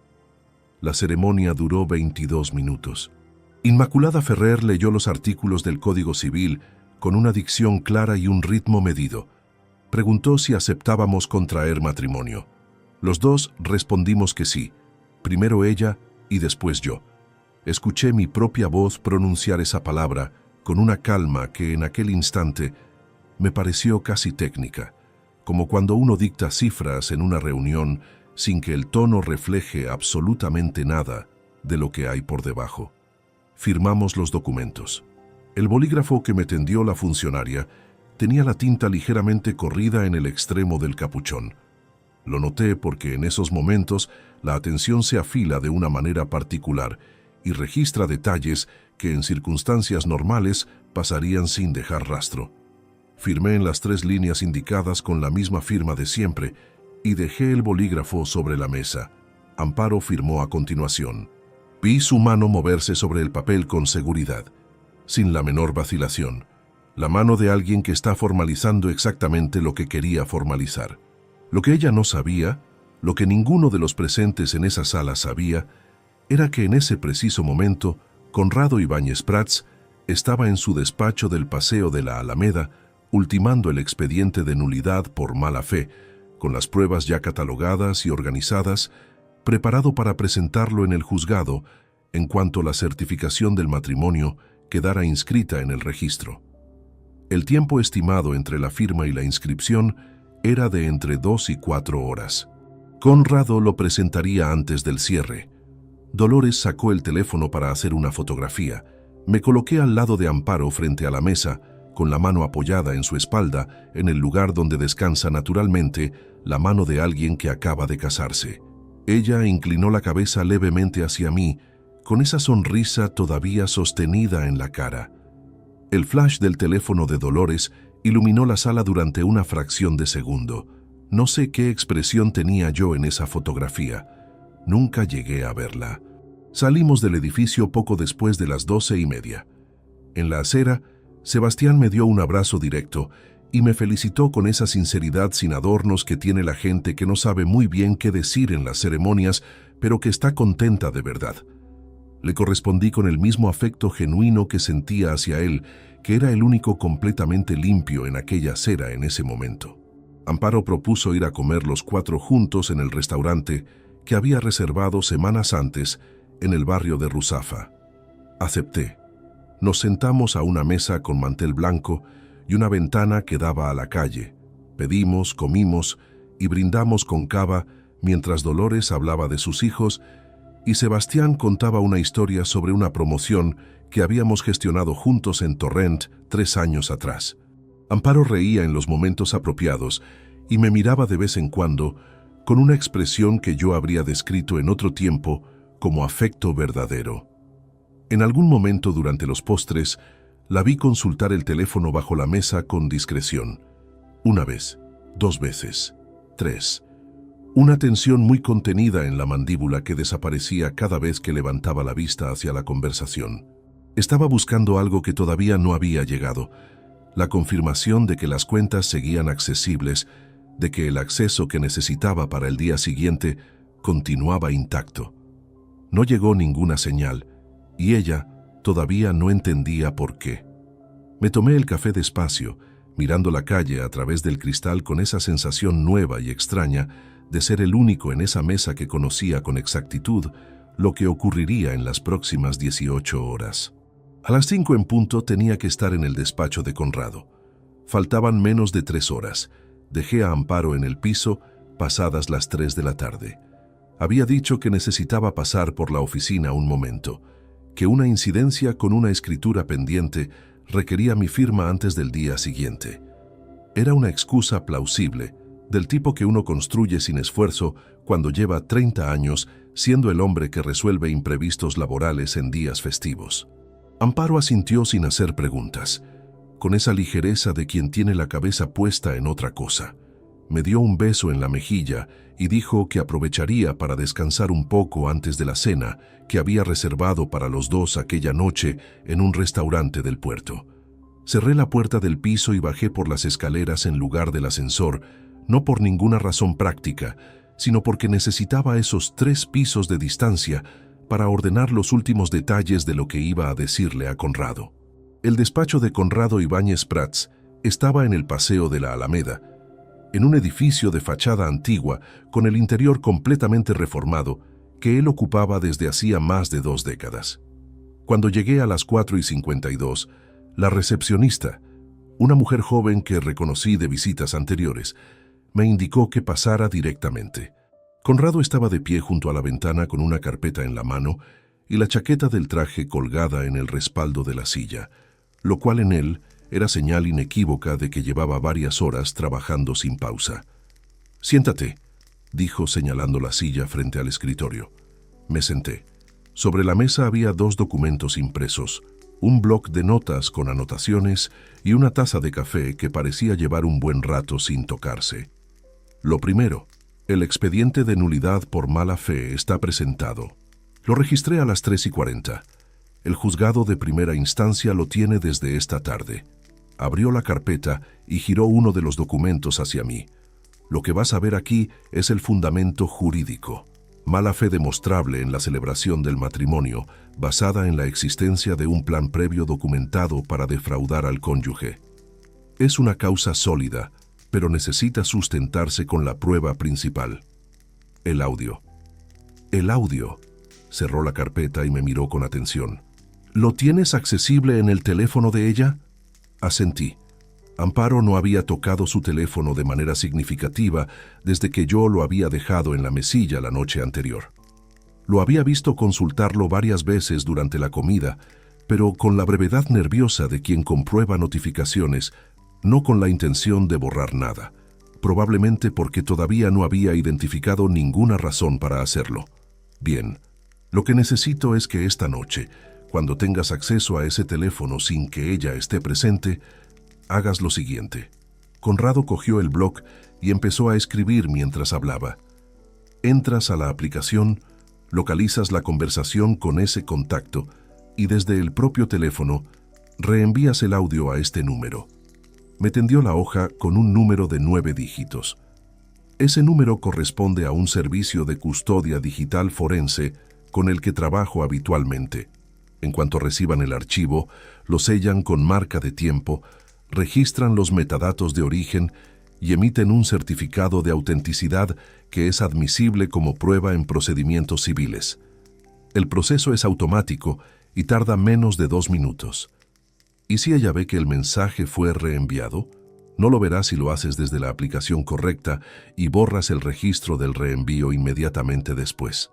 La ceremonia duró 22 minutos. Inmaculada Ferrer leyó los artículos del Código Civil con una dicción clara y un ritmo medido. Preguntó si aceptábamos contraer matrimonio. Los dos respondimos que sí, primero ella y después yo. Escuché mi propia voz pronunciar esa palabra con una calma que en aquel instante me pareció casi técnica, como cuando uno dicta cifras en una reunión sin que el tono refleje absolutamente nada de lo que hay por debajo. Firmamos los documentos. El bolígrafo que me tendió la funcionaria tenía la tinta ligeramente corrida en el extremo del capuchón. Lo noté porque en esos momentos la atención se afila de una manera particular y registra detalles que en circunstancias normales pasarían sin dejar rastro. Firmé en las 3 líneas indicadas con la misma firma de siempre y dejé el bolígrafo sobre la mesa. Amparo firmó a continuación. Vi su mano moverse sobre el papel con seguridad, sin la menor vacilación. La mano de alguien que está formalizando exactamente lo que quería formalizar. Lo que ella no sabía, lo que ninguno de los presentes en esa sala sabía, era que en ese preciso momento, Conrado Ibáñez Prats estaba en su despacho del Paseo de la Alameda, ultimando el expediente de nulidad por mala fe, con las pruebas ya catalogadas y organizadas, preparado para presentarlo en el juzgado en cuanto la certificación del matrimonio quedara inscrita en el registro. El tiempo estimado entre la firma y la inscripción era de entre 2 y 4 horas. Conrado lo presentaría antes del cierre. Dolores sacó el teléfono para hacer una fotografía. Me coloqué al lado de Amparo frente a la mesa, con la mano apoyada en su espalda, en el lugar donde descansa naturalmente la mano de alguien que acaba de casarse. Ella inclinó la cabeza levemente hacia mí, con esa sonrisa todavía sostenida en la cara. El flash del teléfono de Dolores iluminó la sala durante una fracción de segundo. No sé qué expresión tenía yo en esa fotografía. Nunca llegué a verla. Salimos del edificio poco después de las 12:30. En la acera, Sebastián me dio un abrazo directo y me felicitó con esa sinceridad sin adornos que tiene la gente que no sabe muy bien qué decir en las ceremonias, pero que está contenta de verdad. Le correspondí con el mismo afecto genuino que sentía hacia él, que era el único completamente limpio en aquella acera en ese momento. Amparo propuso ir a comer los 4 juntos en el restaurante que había reservado semanas antes en el barrio de Ruzafa. Acepté. Nos sentamos a una mesa con mantel blanco y una ventana que daba a la calle. Pedimos, comimos y brindamos con cava mientras Dolores hablaba de sus hijos y Sebastián contaba una historia sobre una promoción que habíamos gestionado juntos en Torrent 3 años atrás. Amparo reía en los momentos apropiados y me miraba de vez en cuando con una expresión que yo habría descrito en otro tiempo como afecto verdadero. En algún momento durante los postres, la vi consultar el teléfono bajo la mesa con discreción. 1 vez, 2 veces, 3. Una tensión muy contenida en la mandíbula que desaparecía cada vez que levantaba la vista hacia la conversación. Estaba buscando algo que todavía no había llegado, la confirmación de que las cuentas seguían accesibles, de que el acceso que necesitaba para el día siguiente continuaba intacto. No llegó ninguna señal, y ella todavía no entendía por qué. Me tomé el café despacio, mirando la calle a través del cristal con esa sensación nueva y extraña de ser el único en esa mesa que conocía con exactitud lo que ocurriría en las próximas 18 horas. A las 5 en punto tenía que estar en el despacho de Conrado. Faltaban menos de 3 horas. Dejé a Amparo en el piso pasadas las 3 de la tarde. Había dicho que necesitaba pasar por la oficina un momento, que una incidencia con una escritura pendiente requería mi firma antes del día siguiente. Era una excusa plausible, del tipo que uno construye sin esfuerzo cuando lleva 30 años siendo el hombre que resuelve imprevistos laborales en días festivos. Amparo asintió sin hacer preguntas, con esa ligereza de quien tiene la cabeza puesta en otra cosa. Me dio un beso en la mejilla y dijo que aprovecharía para descansar un poco antes de la cena que había reservado para los dos aquella noche en un restaurante del puerto. Cerré la puerta del piso y bajé por las escaleras en lugar del ascensor, no por ninguna razón práctica, sino porque necesitaba esos 3 pisos de distancia para ordenar los últimos detalles de lo que iba a decirle a Conrado. El despacho de Conrado Ibáñez Prats estaba en el Paseo de la Alameda, en un edificio de fachada antigua con el interior completamente reformado que él ocupaba desde hacía más de 2 décadas. Cuando llegué a las 4:52, la recepcionista, una mujer joven que reconocí de visitas anteriores, me indicó que pasara directamente. Conrado estaba de pie junto a la ventana con una carpeta en la mano y la chaqueta del traje colgada en el respaldo de la silla, lo cual en él era señal inequívoca de que llevaba varias horas trabajando sin pausa. «Siéntate», dijo señalando la silla frente al escritorio. Me senté. Sobre la mesa había 2 documentos impresos, un bloc de notas con anotaciones y una taza de café que parecía llevar un buen rato sin tocarse. Lo primero, el expediente de nulidad por mala fe está presentado. Lo registré a las 3:40. El juzgado de primera instancia lo tiene desde esta tarde. Abrió la carpeta y giró uno de los documentos hacia mí. Lo que vas a ver aquí es el fundamento jurídico. Mala fe demostrable en la celebración del matrimonio, basada en la existencia de un plan previo documentado para defraudar al cónyuge. Es una causa sólida, pero necesita sustentarse con la prueba principal. El audio. El audio. Cerró la carpeta y me miró con atención. ¿Lo tienes accesible en el teléfono de ella? Asentí. Amparo no había tocado su teléfono de manera significativa desde que yo lo había dejado en la mesilla la noche anterior. Lo había visto consultarlo varias veces durante la comida, pero con la brevedad nerviosa de quien comprueba notificaciones, no con la intención de borrar nada, probablemente porque todavía no había identificado ninguna razón para hacerlo. Bien, lo que necesito es que esta noche, cuando tengas acceso a ese teléfono sin que ella esté presente, hagas lo siguiente. Conrado cogió el bloc y empezó a escribir mientras hablaba. Entras a la aplicación, localizas la conversación con ese contacto y desde el propio teléfono reenvías el audio a este número. Me tendió la hoja con un número de 9 dígitos. Ese número corresponde a un servicio de custodia digital forense con el que trabajo habitualmente. En cuanto reciban el archivo, lo sellan con marca de tiempo, registran los metadatos de origen y emiten un certificado de autenticidad que es admisible como prueba en procedimientos civiles. El proceso es automático y tarda menos de 2 minutos. ¿Y si ella ve que el mensaje fue reenviado? No lo verá si lo haces desde la aplicación correcta y borras el registro del reenvío inmediatamente después.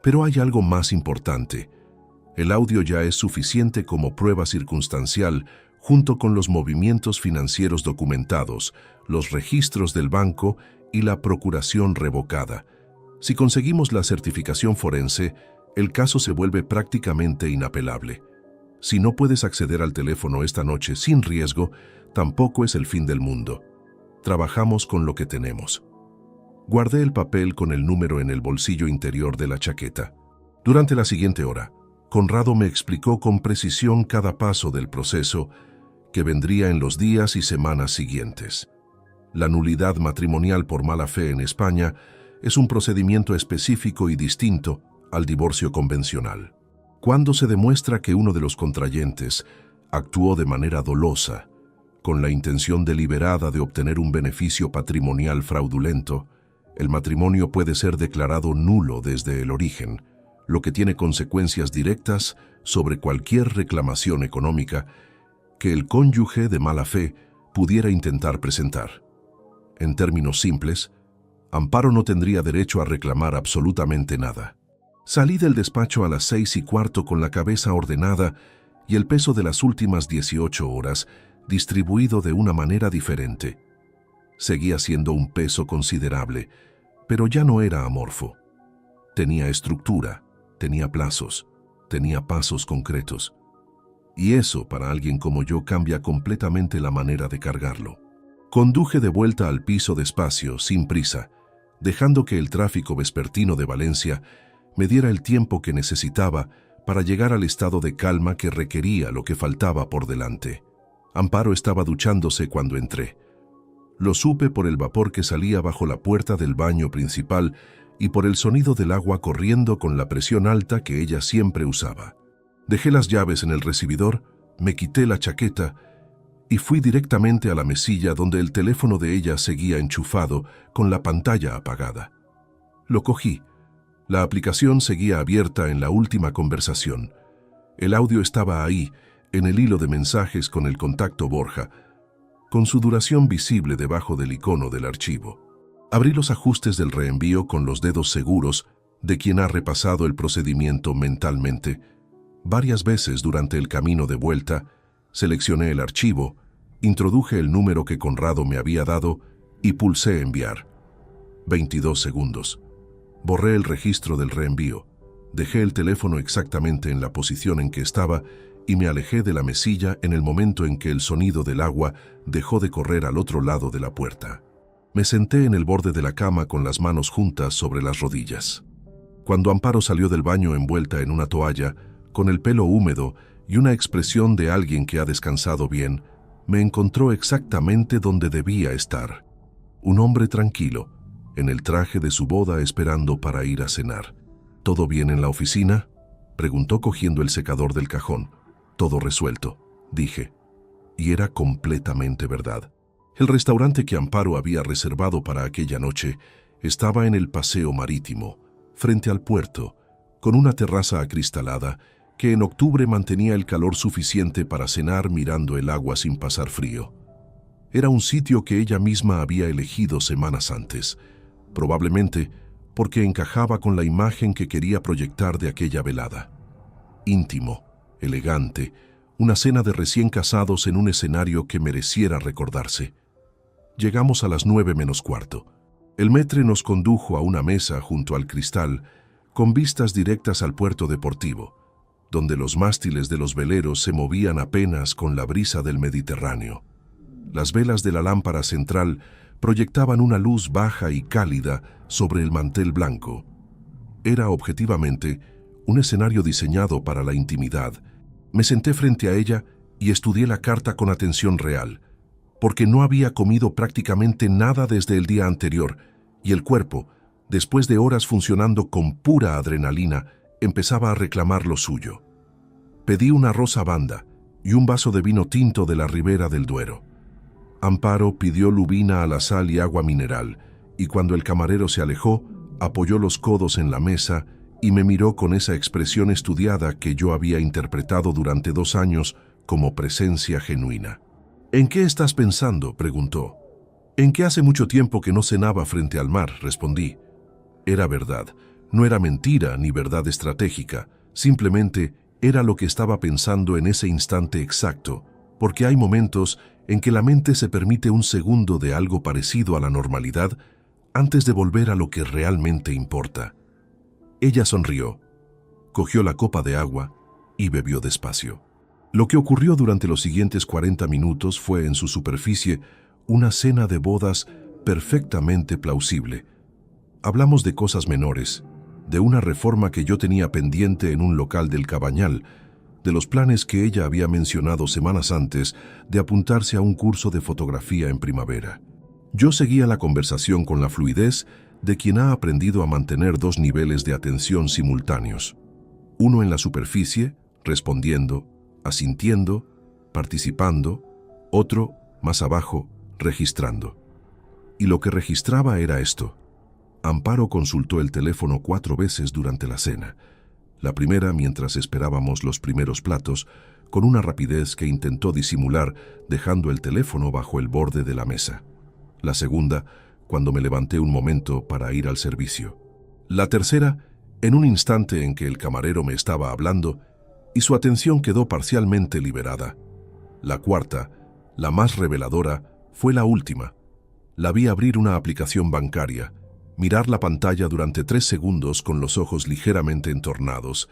Pero hay algo más importante. El audio ya es suficiente como prueba circunstancial junto con los movimientos financieros documentados, los registros del banco y la procuración revocada. Si conseguimos la certificación forense, el caso se vuelve prácticamente inapelable. Si no puedes acceder al teléfono esta noche sin riesgo, tampoco es el fin del mundo. Trabajamos con lo que tenemos. Guardé el papel con el número en el bolsillo interior de la chaqueta. Durante la siguiente hora, Conrado me explicó con precisión cada paso del proceso que vendría en los días y semanas siguientes. La nulidad matrimonial por mala fe en España es un procedimiento específico y distinto al divorcio convencional. Cuando se demuestra que uno de los contrayentes actuó de manera dolosa, con la intención deliberada de obtener un beneficio patrimonial fraudulento, el matrimonio puede ser declarado nulo desde el origen, lo que tiene consecuencias directas sobre cualquier reclamación económica que el cónyuge de mala fe pudiera intentar presentar. En términos simples, Amparo no tendría derecho a reclamar absolutamente nada. Salí del despacho a las 6:15 con la cabeza ordenada y el peso de las últimas 18 horas distribuido de una manera diferente. Seguía siendo un peso considerable, pero ya no era amorfo. Tenía estructura, tenía plazos, tenía pasos concretos. Y eso, para alguien como yo, cambia completamente la manera de cargarlo. Conduje de vuelta al piso despacio, sin prisa, dejando que el tráfico vespertino de Valencia me diera el tiempo que necesitaba para llegar al estado de calma que requería lo que faltaba por delante. Amparo estaba duchándose cuando entré. Lo supe por el vapor que salía bajo la puerta del baño principal y por el sonido del agua corriendo con la presión alta que ella siempre usaba. Dejé las llaves en el recibidor, me quité la chaqueta y fui directamente a la mesilla donde el teléfono de ella seguía enchufado con la pantalla apagada. Lo cogí. La aplicación seguía abierta en la última conversación. El audio estaba ahí, en el hilo de mensajes con el contacto Borja, con su duración visible debajo del icono del archivo. Abrí los ajustes del reenvío con los dedos seguros de quien ha repasado el procedimiento mentalmente. Varias veces durante el camino de vuelta, seleccioné el archivo, introduje el número que Conrado me había dado y pulsé enviar. 22 segundos. Borré el registro del reenvío. Dejé el teléfono exactamente en la posición en que estaba y me alejé de la mesilla en el momento en que el sonido del agua dejó de correr al otro lado de la puerta. Me senté en el borde de la cama con las manos juntas sobre las rodillas. Cuando Amparo salió del baño envuelta en una toalla, con el pelo húmedo y una expresión de alguien que ha descansado bien, me encontró exactamente donde debía estar. Un hombre tranquilo, en el traje de su boda esperando para ir a cenar. ¿Todo bien en la oficina?, preguntó cogiendo el secador del cajón. Todo resuelto, dije. Y era completamente verdad. El restaurante que Amparo había reservado para aquella noche estaba en el paseo marítimo, frente al puerto, con una terraza acristalada que en octubre mantenía el calor suficiente para cenar mirando el agua sin pasar frío. Era un sitio que ella misma había elegido semanas antes, probablemente porque encajaba con la imagen que quería proyectar de aquella velada. Íntimo, elegante, una cena de recién casados en un escenario que mereciera recordarse. Llegamos a las 9 menos cuarto. El maître nos condujo a una mesa junto al cristal, con vistas directas al puerto deportivo, donde los mástiles de los veleros se movían apenas con la brisa del Mediterráneo. Las velas de la lámpara central proyectaban una luz baja y cálida sobre el mantel blanco. Era objetivamente un escenario diseñado para la intimidad. Me senté frente a ella y estudié la carta con atención real, porque no había comido prácticamente nada desde el día anterior, y el cuerpo, después de horas funcionando con pura adrenalina, empezaba a reclamar lo suyo. Pedí una rosa banda y un vaso de vino tinto de la Ribera del Duero. Amparo pidió lubina a la sal y agua mineral, y cuando el camarero se alejó, apoyó los codos en la mesa y me miró con esa expresión estudiada que yo había interpretado durante 2 años como presencia genuina. «¿En qué estás pensando?», preguntó. «¿En qué hace mucho tiempo que no cenaba frente al mar?», respondí. Era verdad, no era mentira ni verdad estratégica, simplemente era lo que estaba pensando en ese instante exacto, porque hay momentos en que la mente se permite un segundo de algo parecido a la normalidad antes de volver a lo que realmente importa. Ella sonrió, cogió la copa de agua y bebió despacio. Lo que ocurrió durante los siguientes 40 minutos fue en su superficie una cena de bodas perfectamente plausible. Hablamos de cosas menores, de una reforma que yo tenía pendiente en un local del Cabañal, de los planes que ella había mencionado semanas antes de apuntarse a un curso de fotografía en primavera. Yo seguía la conversación con la fluidez de quien ha aprendido a mantener 2 niveles de atención simultáneos. Uno en la superficie, respondiendo, asintiendo, participando, otro, más abajo, registrando. Y lo que registraba era esto. Amparo consultó el teléfono 4 veces durante la cena. La primera mientras esperábamos los primeros platos, con una rapidez que intentó disimular dejando el teléfono bajo el borde de la mesa. La segunda, cuando me levanté un momento para ir al servicio. La tercera, en un instante en que el camarero me estaba hablando y su atención quedó parcialmente liberada. La cuarta, la más reveladora, fue la última. La vi abrir una aplicación bancaria, mirar la pantalla durante 3 segundos con los ojos ligeramente entornados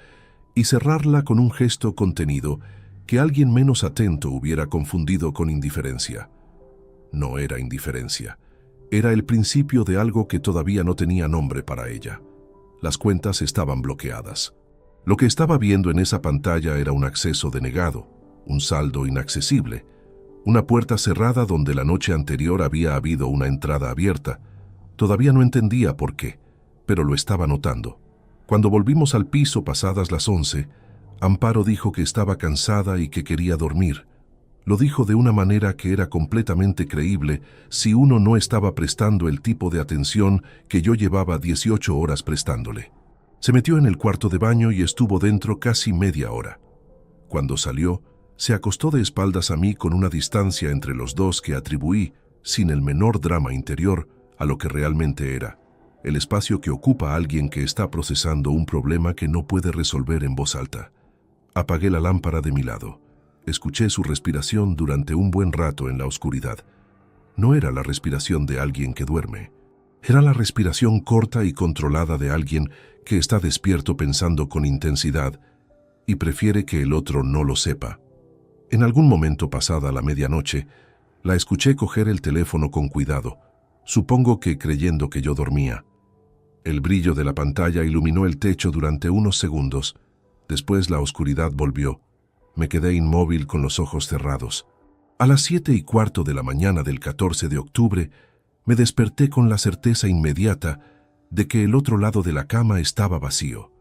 y cerrarla con un gesto contenido que alguien menos atento hubiera confundido con indiferencia. No era indiferencia. Era el principio de algo que todavía no tenía nombre para ella. Las cuentas estaban bloqueadas. Lo que estaba viendo en esa pantalla era un acceso denegado, un saldo inaccesible, Una puerta cerrada donde la noche anterior había habido una entrada abierta. Todavía no entendía por qué, pero lo estaba notando. Cuando volvimos al piso pasadas las 11, Amparo dijo que estaba cansada y que quería dormir. Lo dijo de una manera que era completamente creíble si uno no estaba prestando el tipo de atención que yo llevaba 18 horas prestándole. Se metió en el cuarto de baño y estuvo dentro casi media hora. Cuando salió, se acostó de espaldas a mí con una distancia entre los dos que atribuí, sin el menor drama interior, a lo que realmente era: el espacio que ocupa alguien que está procesando un problema que no puede resolver en voz alta. Apagué la lámpara de mi lado. Escuché su respiración durante un buen rato en la oscuridad. No era la respiración de alguien que duerme. Era la respiración corta y controlada de alguien que está despierto pensando con intensidad y prefiere que el otro no lo sepa. En algún momento pasada la medianoche, la escuché coger el teléfono con cuidado, supongo que creyendo que yo dormía. El brillo de la pantalla iluminó el techo durante unos segundos. Después la oscuridad volvió. Me quedé inmóvil con los ojos cerrados. A las 7:15 de la mañana del 14 de octubre, me desperté con la certeza inmediata de que el otro lado de la cama estaba vacío.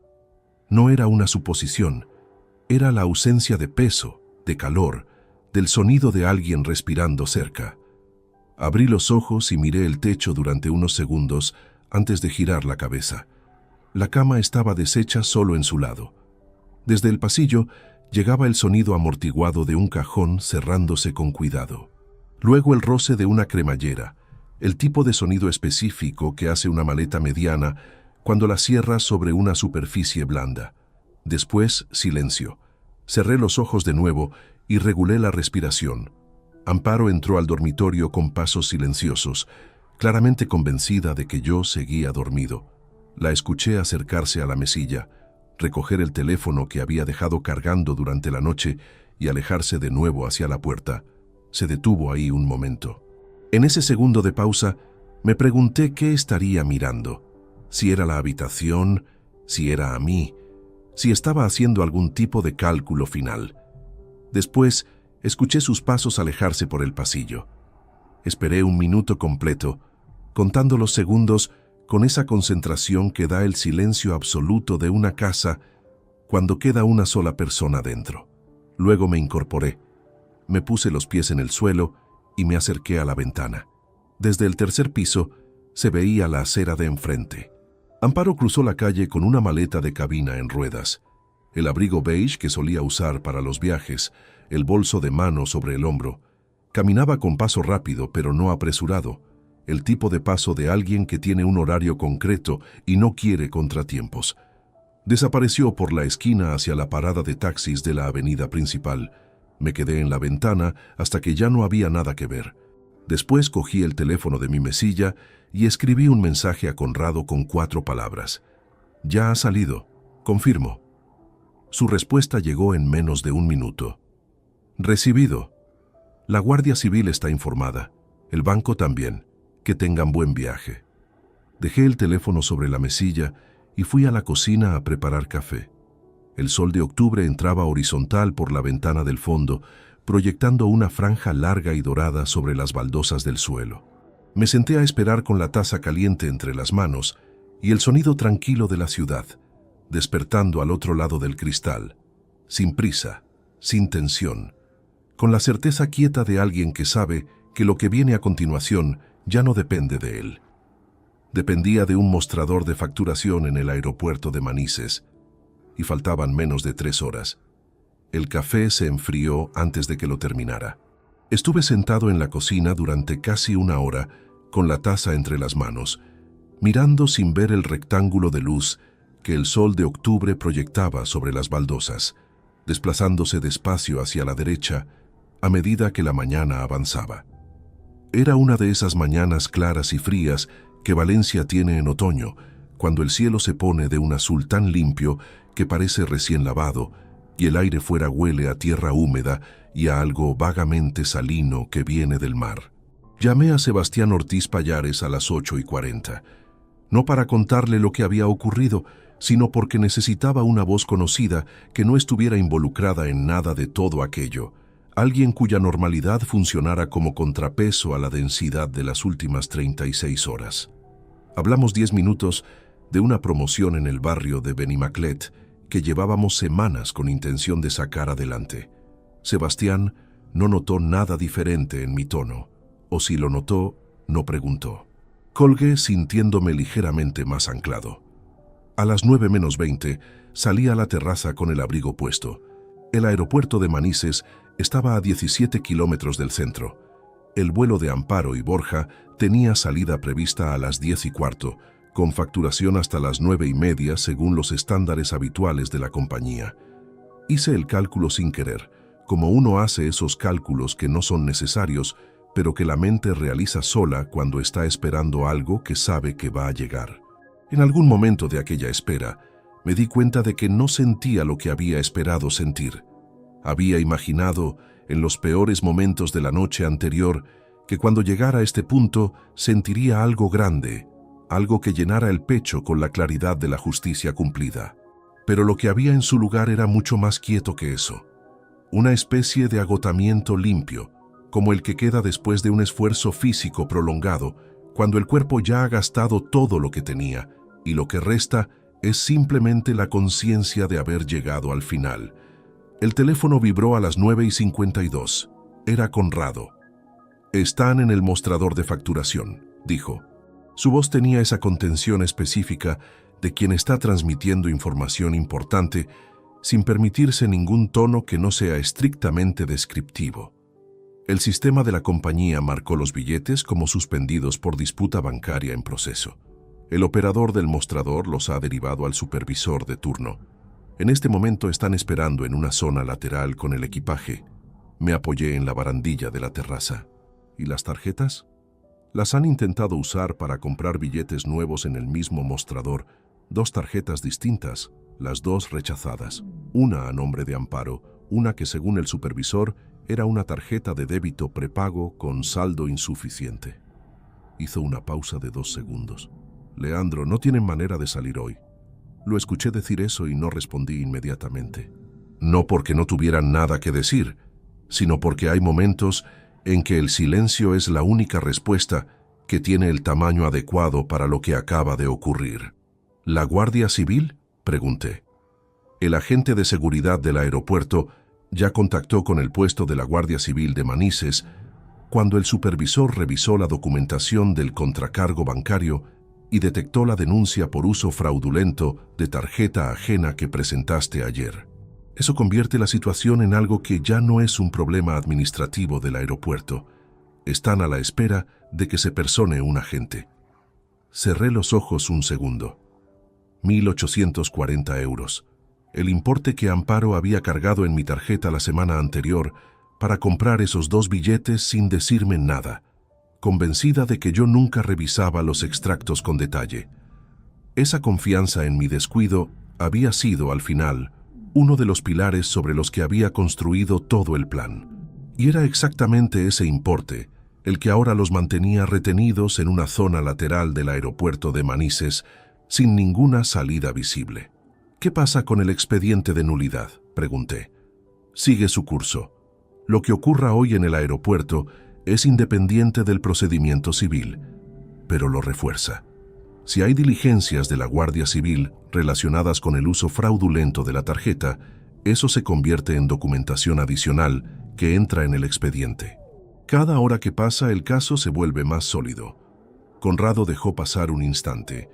No era una suposición, era la ausencia de peso, de calor, del sonido de alguien respirando cerca. Abrí los ojos y miré el techo durante unos segundos antes de girar la cabeza. La cama estaba deshecha solo en su lado. Desde el pasillo llegaba el sonido amortiguado de un cajón cerrándose con cuidado. Luego el roce de una cremallera, el tipo de sonido específico que hace una maleta mediana cuando la cierra sobre una superficie blanda. Después, silencio. Cerré los ojos de nuevo y regulé la respiración. Amparo entró al dormitorio con pasos silenciosos, claramente convencida de que yo seguía dormido. La escuché acercarse a la mesilla, recoger el teléfono que había dejado cargando durante la noche y alejarse de nuevo hacia la puerta. Se detuvo ahí un momento. En ese segundo de pausa, me pregunté qué estaría mirando. Si era la habitación, si era a mí, si estaba haciendo algún tipo de cálculo final. Después, escuché sus pasos alejarse por el pasillo. Esperé un minuto completo, contando los segundos con esa concentración que da el silencio absoluto de una casa cuando queda una sola persona dentro. Luego me incorporé. Me puse los pies en el suelo y me acerqué a la ventana. Desde el tercer piso se veía la acera de enfrente. Amparo cruzó la calle con una maleta de cabina en ruedas, el abrigo beige que solía usar para los viajes, el bolso de mano sobre el hombro. Caminaba con paso rápido pero no apresurado, el tipo de paso de alguien que tiene un horario concreto y no quiere contratiempos. Desapareció por la esquina hacia la parada de taxis de la avenida principal. Me quedé en la ventana hasta que ya no había nada que ver. Después cogí el teléfono de mi mesilla y escribí un mensaje a Conrado con 4 palabras. «Ya ha salido. Confirmo». Su respuesta llegó en menos de un minuto. «Recibido. La Guardia Civil está informada. El banco también. Que tengan buen viaje». Dejé el teléfono sobre la mesilla y fui a la cocina a preparar café. El sol de octubre entraba horizontal por la ventana del fondo, proyectando una franja larga y dorada sobre las baldosas del suelo. Me senté a esperar con la taza caliente entre las manos y el sonido tranquilo de la ciudad, despertando al otro lado del cristal, sin prisa, sin tensión, con la certeza quieta de alguien que sabe que lo que viene a continuación ya no depende de él. Dependía de un mostrador de facturación en el aeropuerto de Manises, y faltaban menos de 3 horas. El café se enfrió antes de que lo terminara. Estuve sentado en la cocina durante casi 1 hora, con la taza entre las manos, mirando sin ver el rectángulo de luz que el sol de octubre proyectaba sobre las baldosas, desplazándose despacio hacia la derecha a medida que la mañana avanzaba. Era una de esas mañanas claras y frías que Valencia tiene en otoño, cuando el cielo se pone de un azul tan limpio que parece recién lavado, y el aire fuera huele a tierra húmeda y a algo vagamente salino que viene del mar. Llamé a Sebastián Ortiz Pallares a las 8:40, no para contarle lo que había ocurrido, sino porque necesitaba una voz conocida que no estuviera involucrada en nada de todo aquello, alguien cuya normalidad funcionara como contrapeso a la densidad de las últimas 36 horas. Hablamos 10 minutos de una promoción en el barrio de Benimaclet que llevábamos semanas con intención de sacar adelante. Sebastián no notó nada diferente en mi tono, o si lo notó, no preguntó. Colgué sintiéndome ligeramente más anclado. A las 9 menos 20 salí a la terraza con el abrigo puesto. El aeropuerto de Manises estaba a 17 kilómetros del centro. El vuelo de Amparo y Borja tenía salida prevista a las 10:15, con facturación hasta las 9:30 según los estándares habituales de la compañía. Hice el cálculo sin querer, como uno hace esos cálculos que no son necesarios, pero que la mente realiza sola cuando está esperando algo que sabe que va a llegar. En algún momento de aquella espera, me di cuenta de que no sentía lo que había esperado sentir. Había imaginado, en los peores momentos de la noche anterior, que cuando llegara a este punto sentiría algo grande, algo que llenara el pecho con la claridad de la justicia cumplida. Pero lo que había en su lugar era mucho más quieto que eso. Una especie de agotamiento limpio, como el que queda después de un esfuerzo físico prolongado, cuando el cuerpo ya ha gastado todo lo que tenía, y lo que resta es simplemente la conciencia de haber llegado al final. El teléfono vibró a las 9:52. Era Conrado. «Están en el mostrador de facturación», dijo. Su voz tenía esa contención específica de quien está transmitiendo información importante sin permitirse ningún tono que no sea estrictamente descriptivo. El sistema de la compañía marcó los billetes como suspendidos por disputa bancaria en proceso. El operador del mostrador los ha derivado al supervisor de turno. En este momento están esperando en una zona lateral con el equipaje. Me apoyé en la barandilla de la terraza. ¿Y las tarjetas? Las han intentado usar para comprar billetes nuevos en el mismo mostrador. 2 tarjetas distintas, las 2 rechazadas. Una a nombre de Amparo, una que según el supervisor era una tarjeta de débito prepago con saldo insuficiente. Hizo una pausa de 2 segundos. «Leandro, no tienen manera de salir hoy». Lo escuché decir eso y no respondí inmediatamente. No porque no tuvieran nada que decir, sino porque hay momentos en que el silencio es la única respuesta que tiene el tamaño adecuado para lo que acaba de ocurrir. ¿La Guardia Civil?, pregunté. El agente de seguridad del aeropuerto ya contactó con el puesto de la Guardia Civil de Manises cuando el supervisor revisó la documentación del contracargo bancario y detectó la denuncia por uso fraudulento de tarjeta ajena que presentaste ayer. Eso convierte la situación en algo que ya no es un problema administrativo del aeropuerto. Están a la espera de que se persone un agente. Cerré los ojos un segundo. 1.840 euros. El importe que Amparo había cargado en mi tarjeta la semana anterior para comprar esos 2 billetes sin decirme nada, convencida de que yo nunca revisaba los extractos con detalle. Esa confianza en mi descuido había sido, al final, uno de los pilares sobre los que había construido todo el plan. Y era exactamente ese importe el que ahora los mantenía retenidos en una zona lateral del aeropuerto de Manises, sin ninguna salida visible. «¿Qué pasa con el expediente de nulidad?», pregunté. «Sigue su curso. Lo que ocurra hoy en el aeropuerto es independiente del procedimiento civil, pero lo refuerza. Si hay diligencias de la Guardia Civil relacionadas con el uso fraudulento de la tarjeta, eso se convierte en documentación adicional que entra en el expediente. Cada hora que pasa, el caso se vuelve más sólido». Conrado dejó pasar un instante.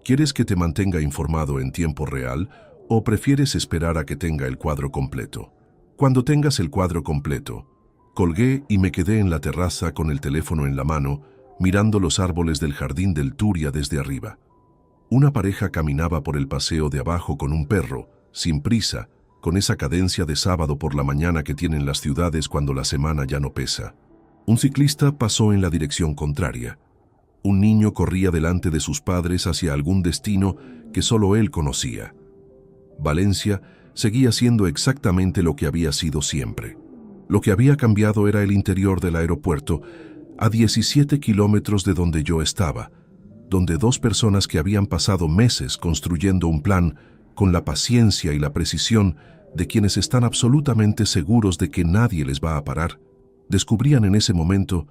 «¿Quieres que te mantenga informado en tiempo real o prefieres esperar a que tenga el cuadro completo?» «Cuando tengas el cuadro completo». Colgué y me quedé en la terraza con el teléfono en la mano, mirando los árboles del jardín del Turia desde arriba. Una pareja caminaba por el paseo de abajo con un perro, sin prisa, con esa cadencia de sábado por la mañana que tienen las ciudades cuando la semana ya no pesa. Un ciclista pasó en la dirección contraria. Un niño corría delante de sus padres hacia algún destino que solo él conocía. Valencia seguía siendo exactamente lo que había sido siempre. Lo que había cambiado era el interior del aeropuerto, a 17 kilómetros de donde yo estaba, donde 2 personas que habían pasado meses construyendo un plan con la paciencia y la precisión de quienes están absolutamente seguros de que nadie les va a parar, descubrían en ese momento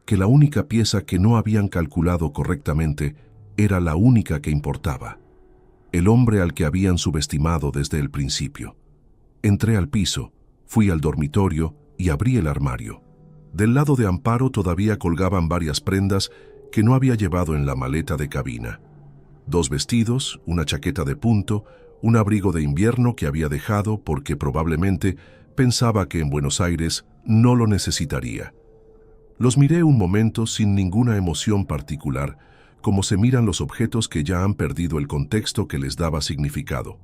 que la única pieza que no habían calculado correctamente era la única que importaba, el hombre al que habían subestimado desde el principio. Entré al piso, fui al dormitorio y abrí el armario. Del lado de Amparo todavía colgaban varias prendas que no había llevado en la maleta de cabina. 2 vestidos, una chaqueta de punto, un abrigo de invierno que había dejado porque probablemente pensaba que en Buenos Aires no lo necesitaría. Los miré un momento sin ninguna emoción particular, como se miran los objetos que ya han perdido el contexto que les daba significado.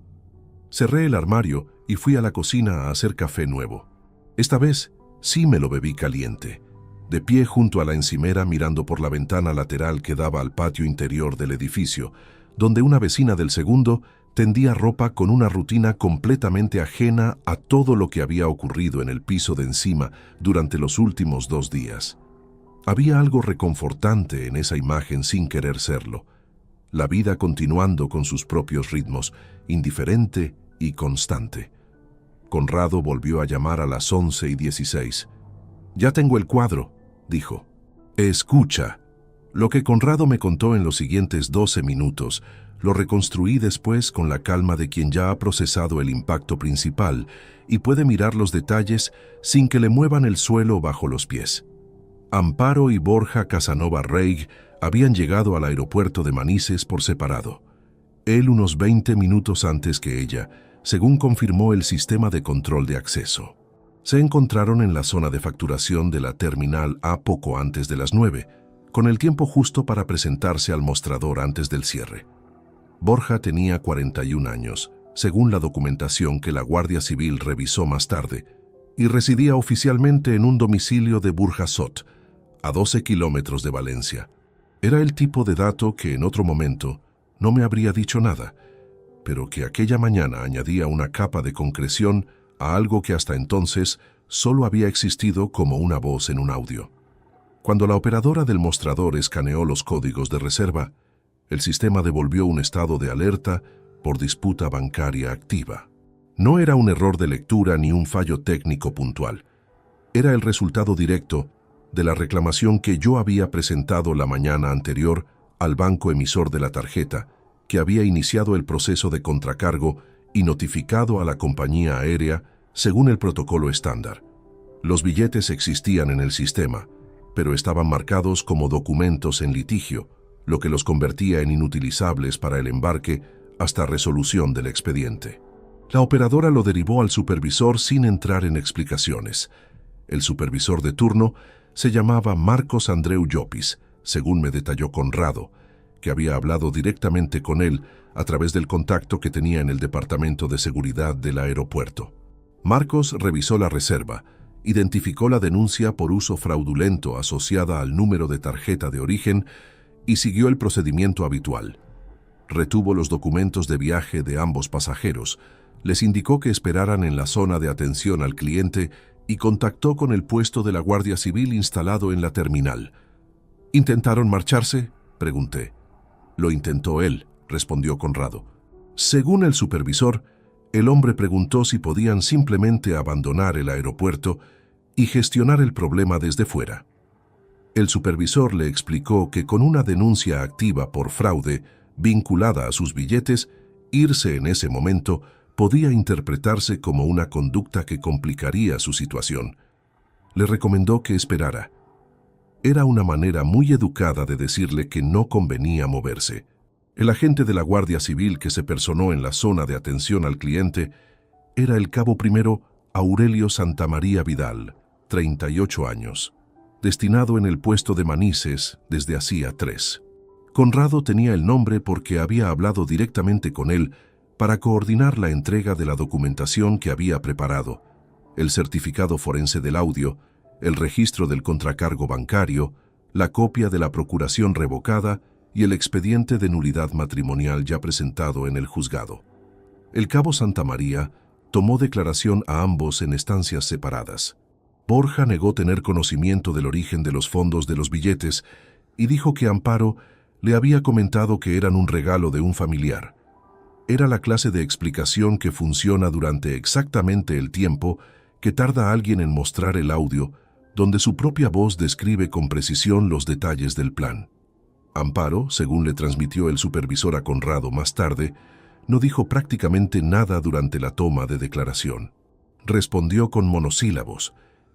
Cerré el armario y fui a la cocina a hacer café nuevo. Esta vez sí me lo bebí caliente, de pie junto a la encimera mirando por la ventana lateral que daba al patio interior del edificio, donde una vecina del segundo tendía ropa con una rutina completamente ajena a todo lo que había ocurrido en el piso de encima durante los últimos 2 días. Había algo reconfortante en esa imagen sin querer serlo. La vida continuando con sus propios ritmos, indiferente y constante. Conrado volvió a llamar a las 11:16. «Ya tengo el cuadro», dijo. «Escucha». Lo que Conrado me contó en los siguientes 12 minutos, lo reconstruí después con la calma de quien ya ha procesado el impacto principal y puede mirar los detalles sin que le muevan el suelo bajo los pies. Amparo y Borja Casanova Rey habían llegado al aeropuerto de Manises por separado. Él unos 20 minutos antes que ella, según confirmó el sistema de control de acceso. Se encontraron en la zona de facturación de la Terminal A poco antes de las 9, con el tiempo justo para presentarse al mostrador antes del cierre. Borja tenía 41 años, según la documentación que la Guardia Civil revisó más tarde, y residía oficialmente en un domicilio de Burjasot, a 12 kilómetros de Valencia. Era el tipo de dato que en otro momento no me habría dicho nada, pero que aquella mañana añadía una capa de concreción a algo que hasta entonces solo había existido como una voz en un audio. Cuando la operadora del mostrador escaneó los códigos de reserva, el sistema devolvió un estado de alerta por disputa bancaria activa. No era un error de lectura ni un fallo técnico puntual. Era el resultado directo de la reclamación que yo había presentado la mañana anterior al banco emisor de la tarjeta, que había iniciado el proceso de contracargo y notificado a la compañía aérea según el protocolo estándar. Los billetes existían en el sistema, pero estaban marcados como documentos en litigio, lo que los convertía en inutilizables para el embarque hasta resolución del expediente. La operadora lo derivó al supervisor sin entrar en explicaciones. El supervisor de turno se llamaba Marcos Andreu Llopis, según me detalló Conrado, que había hablado directamente con él a través del contacto que tenía en el Departamento de Seguridad del aeropuerto. Marcos revisó la reserva, identificó la denuncia por uso fraudulento asociada al número de tarjeta de origen y siguió el procedimiento habitual. Retuvo los documentos de viaje de ambos pasajeros, les indicó que esperaran en la zona de atención al cliente y contactó con el puesto de la Guardia Civil instalado en la terminal. ¿Intentaron marcharse?, pregunté. Lo intentó él, respondió Conrado. Según el supervisor, el hombre preguntó si podían simplemente abandonar el aeropuerto y gestionar el problema desde fuera. El supervisor le explicó que con una denuncia activa por fraude vinculada a sus billetes, irse en ese momento podía interpretarse como una conducta que complicaría su situación. Le recomendó que esperara. Era una manera muy educada de decirle que no convenía moverse. El agente de la Guardia Civil que se personó en la zona de atención al cliente era el cabo primero Aurelio Santamaría Vidal, 38 años, destinado en el puesto de Manises desde hacía 3. Conrado tenía el nombre porque había hablado directamente con él para coordinar la entrega de la documentación que había preparado, el certificado forense del audio, el registro del contracargo bancario, la copia de la procuración revocada y el expediente de nulidad matrimonial ya presentado en el juzgado. El cabo Santamaría tomó declaración a ambos en estancias separadas. Borja negó tener conocimiento del origen de los fondos de los billetes y dijo que Amparo le había comentado que eran un regalo de un familiar. Era la clase de explicación que funciona durante exactamente el tiempo que tarda alguien en mostrar el audio, donde su propia voz describe con precisión los detalles del plan. Amparo, según le transmitió el supervisor a Conrado más tarde, no dijo prácticamente nada durante la toma de declaración. Respondió con monosílabos,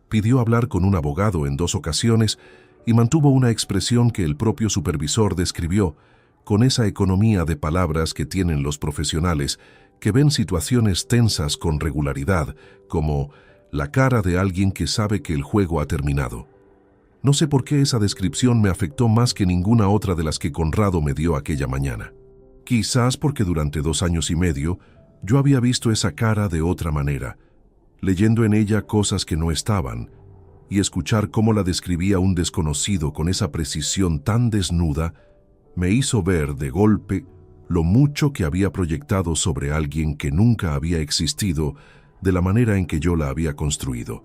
pidió hablar con un abogado en 2 ocasiones y mantuvo una expresión que el propio supervisor describió con esa economía de palabras que tienen los profesionales que ven situaciones tensas con regularidad, como la cara de alguien que sabe que el juego ha terminado. No sé por qué esa descripción me afectó más que ninguna otra de las que Conrado me dio aquella mañana. Quizás porque durante 2 años y medio yo había visto esa cara de otra manera, leyendo en ella cosas que no estaban, y escuchar cómo la describía un desconocido con esa precisión tan desnuda me hizo ver de golpe lo mucho que había proyectado sobre alguien que nunca había existido de la manera en que yo la había construido.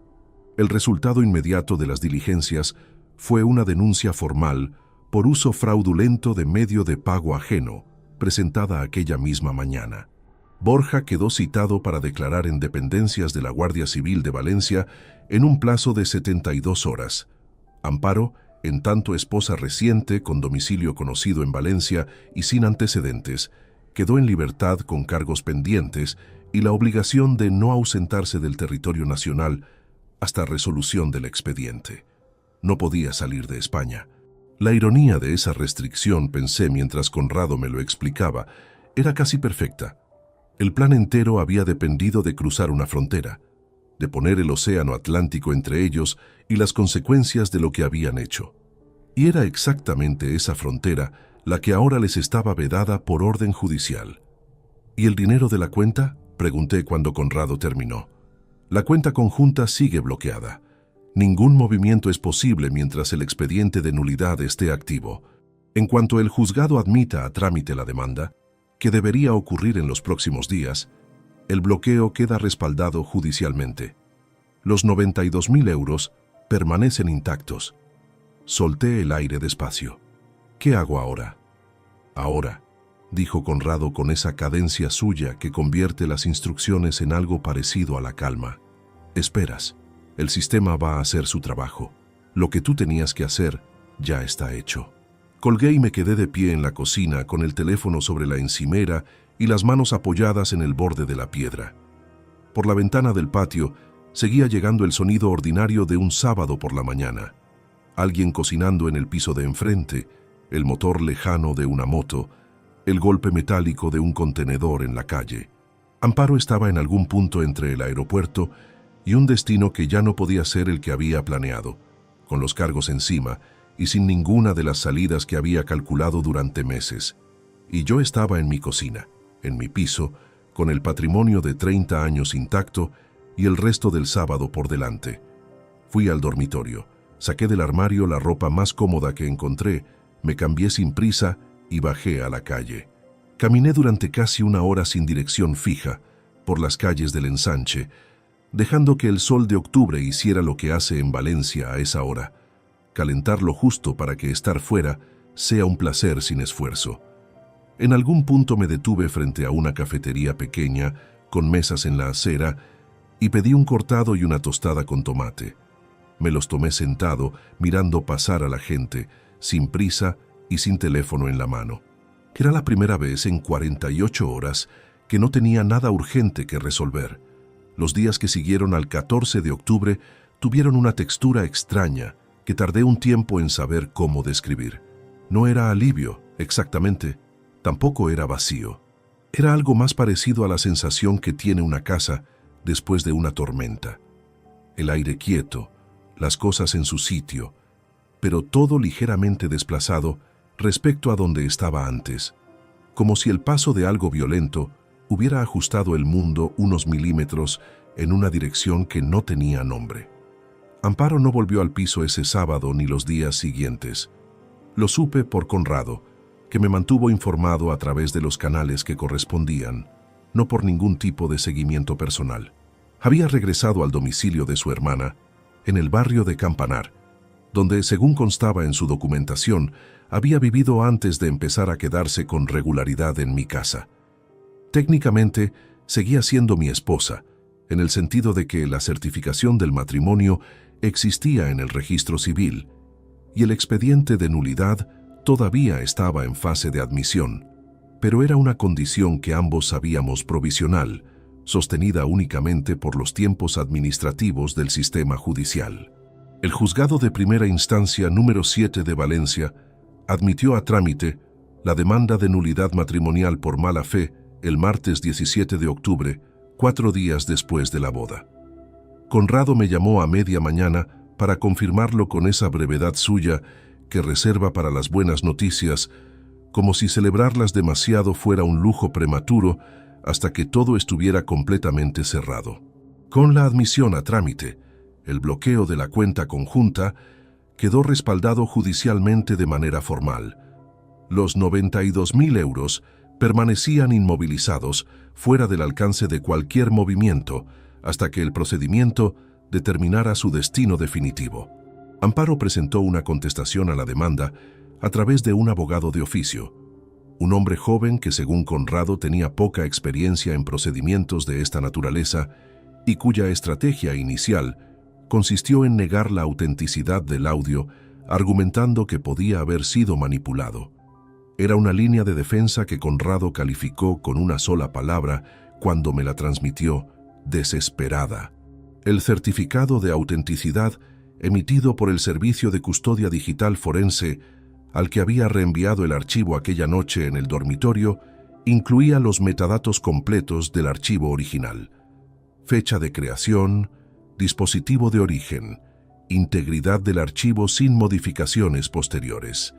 El resultado inmediato de las diligencias fue una denuncia formal por uso fraudulento de medio de pago ajeno, presentada aquella misma mañana. Borja quedó citado para declarar en dependencias de la Guardia Civil de Valencia en un plazo de 72 horas. Amparo, en tanto esposa reciente con domicilio conocido en Valencia y sin antecedentes, quedó en libertad con cargos pendientes y la obligación de no ausentarse del territorio nacional hasta resolución del expediente. No podía salir de España. La ironía de esa restricción, pensé mientras Conrado me lo explicaba, era casi perfecta. El plan entero había dependido de cruzar una frontera, de poner el océano Atlántico entre ellos y las consecuencias de lo que habían hecho. Y era exactamente esa frontera la que ahora les estaba vedada por orden judicial. ¿Y el dinero de la cuenta?, pregunté cuando Conrado terminó. La cuenta conjunta sigue bloqueada. Ningún movimiento es posible mientras el expediente de nulidad esté activo. En cuanto el juzgado admita a trámite la demanda, que debería ocurrir en los próximos días, el bloqueo queda respaldado judicialmente. Los 92.000 euros permanecen intactos. Solté el aire despacio. ¿Qué hago ahora? Ahora, dijo Conrado con esa cadencia suya que convierte las instrucciones en algo parecido a la calma. Esperas. El sistema va a hacer su trabajo. Lo que tú tenías que hacer ya está hecho. Colgué y me quedé de pie en la cocina con el teléfono sobre la encimera y las manos apoyadas en el borde de la piedra. Por la ventana del patio seguía llegando el sonido ordinario de un sábado por la mañana. Alguien cocinando en el piso de enfrente, el motor lejano de una moto, el golpe metálico de un contenedor en la calle. Amparo estaba en algún punto entre el aeropuerto y un destino que ya no podía ser el que había planeado, con los cargos encima y sin ninguna de las salidas que había calculado durante meses. Y yo estaba en mi cocina, en mi piso, con el patrimonio de 30 años intacto y el resto del sábado por delante. Fui al dormitorio, saqué del armario la ropa más cómoda que encontré, me cambié sin prisa y bajé a la calle. Caminé durante casi 1 hora sin dirección fija, por las calles del ensanche, dejando que el sol de octubre hiciera lo que hace en Valencia a esa hora, calentar lo justo para que estar fuera sea un placer sin esfuerzo. En algún punto me detuve frente a una cafetería pequeña, con mesas en la acera, y pedí un cortado y una tostada con tomate. Me los tomé sentado, mirando pasar a la gente, sin prisa y sin teléfono en la mano. Era la primera vez en 48 horas que no tenía nada urgente que resolver. Los días que siguieron al 14 de octubre tuvieron una textura extraña que tardé un tiempo en saber cómo describir. No era alivio, exactamente. Tampoco era vacío. Era algo más parecido a la sensación que tiene una casa después de una tormenta. El aire quieto, las cosas en su sitio, pero todo ligeramente desplazado respecto a donde estaba antes, como si el paso de algo violento hubiera ajustado el mundo unos milímetros en una dirección que no tenía nombre. Amparo no volvió al piso ese sábado ni los días siguientes. Lo supe por Conrado, que me mantuvo informado a través de los canales que correspondían, no por ningún tipo de seguimiento personal. Había regresado al domicilio de su hermana, en el barrio de Campanar, donde, según constaba en su documentación, había vivido antes de empezar a quedarse con regularidad en mi casa. Técnicamente, seguía siendo mi esposa, en el sentido de que la certificación del matrimonio existía en el registro civil y el expediente de nulidad todavía estaba en fase de admisión, pero era una condición que ambos sabíamos provisional, sostenida únicamente por los tiempos administrativos del sistema judicial. El juzgado de primera instancia número 7 de Valencia admitió a trámite la demanda de nulidad matrimonial por mala fe el martes 17 de octubre, 4 días después de la boda. Conrado me llamó a media mañana para confirmarlo con esa brevedad suya que reserva para las buenas noticias, como si celebrarlas demasiado fuera un lujo prematuro hasta que todo estuviera completamente cerrado. Con la admisión a trámite, el bloqueo de la cuenta conjunta quedó respaldado judicialmente de manera formal. Los 92.000 euros permanecían inmovilizados fuera del alcance de cualquier movimiento hasta que el procedimiento determinara su destino definitivo. Amparo presentó una contestación a la demanda a través de un abogado de oficio, un hombre joven que, según Conrado, tenía poca experiencia en procedimientos de esta naturaleza y cuya estrategia inicial consistió en negar la autenticidad del audio, argumentando que podía haber sido manipulado. Era una línea de defensa que Conrado calificó con una sola palabra cuando me la transmitió: desesperada. El certificado de autenticidad emitido por el Servicio de Custodia Digital Forense, al que había reenviado el archivo aquella noche en el dormitorio, incluía los metadatos completos del archivo original: fecha de creación, dispositivo de origen, integridad del archivo sin modificaciones posteriores.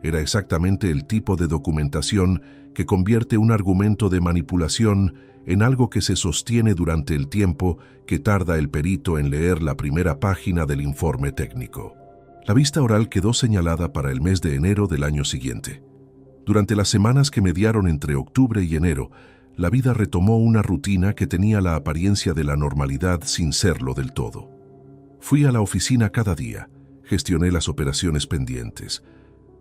Era exactamente el tipo de documentación que convierte un argumento de manipulación en algo que se sostiene durante el tiempo que tarda el perito en leer la primera página del informe técnico. La vista oral quedó señalada para el mes de enero del año siguiente. Durante las semanas que mediaron entre octubre y enero, la vida retomó una rutina que tenía la apariencia de la normalidad sin serlo del todo. Fui a la oficina cada día, gestioné las operaciones pendientes.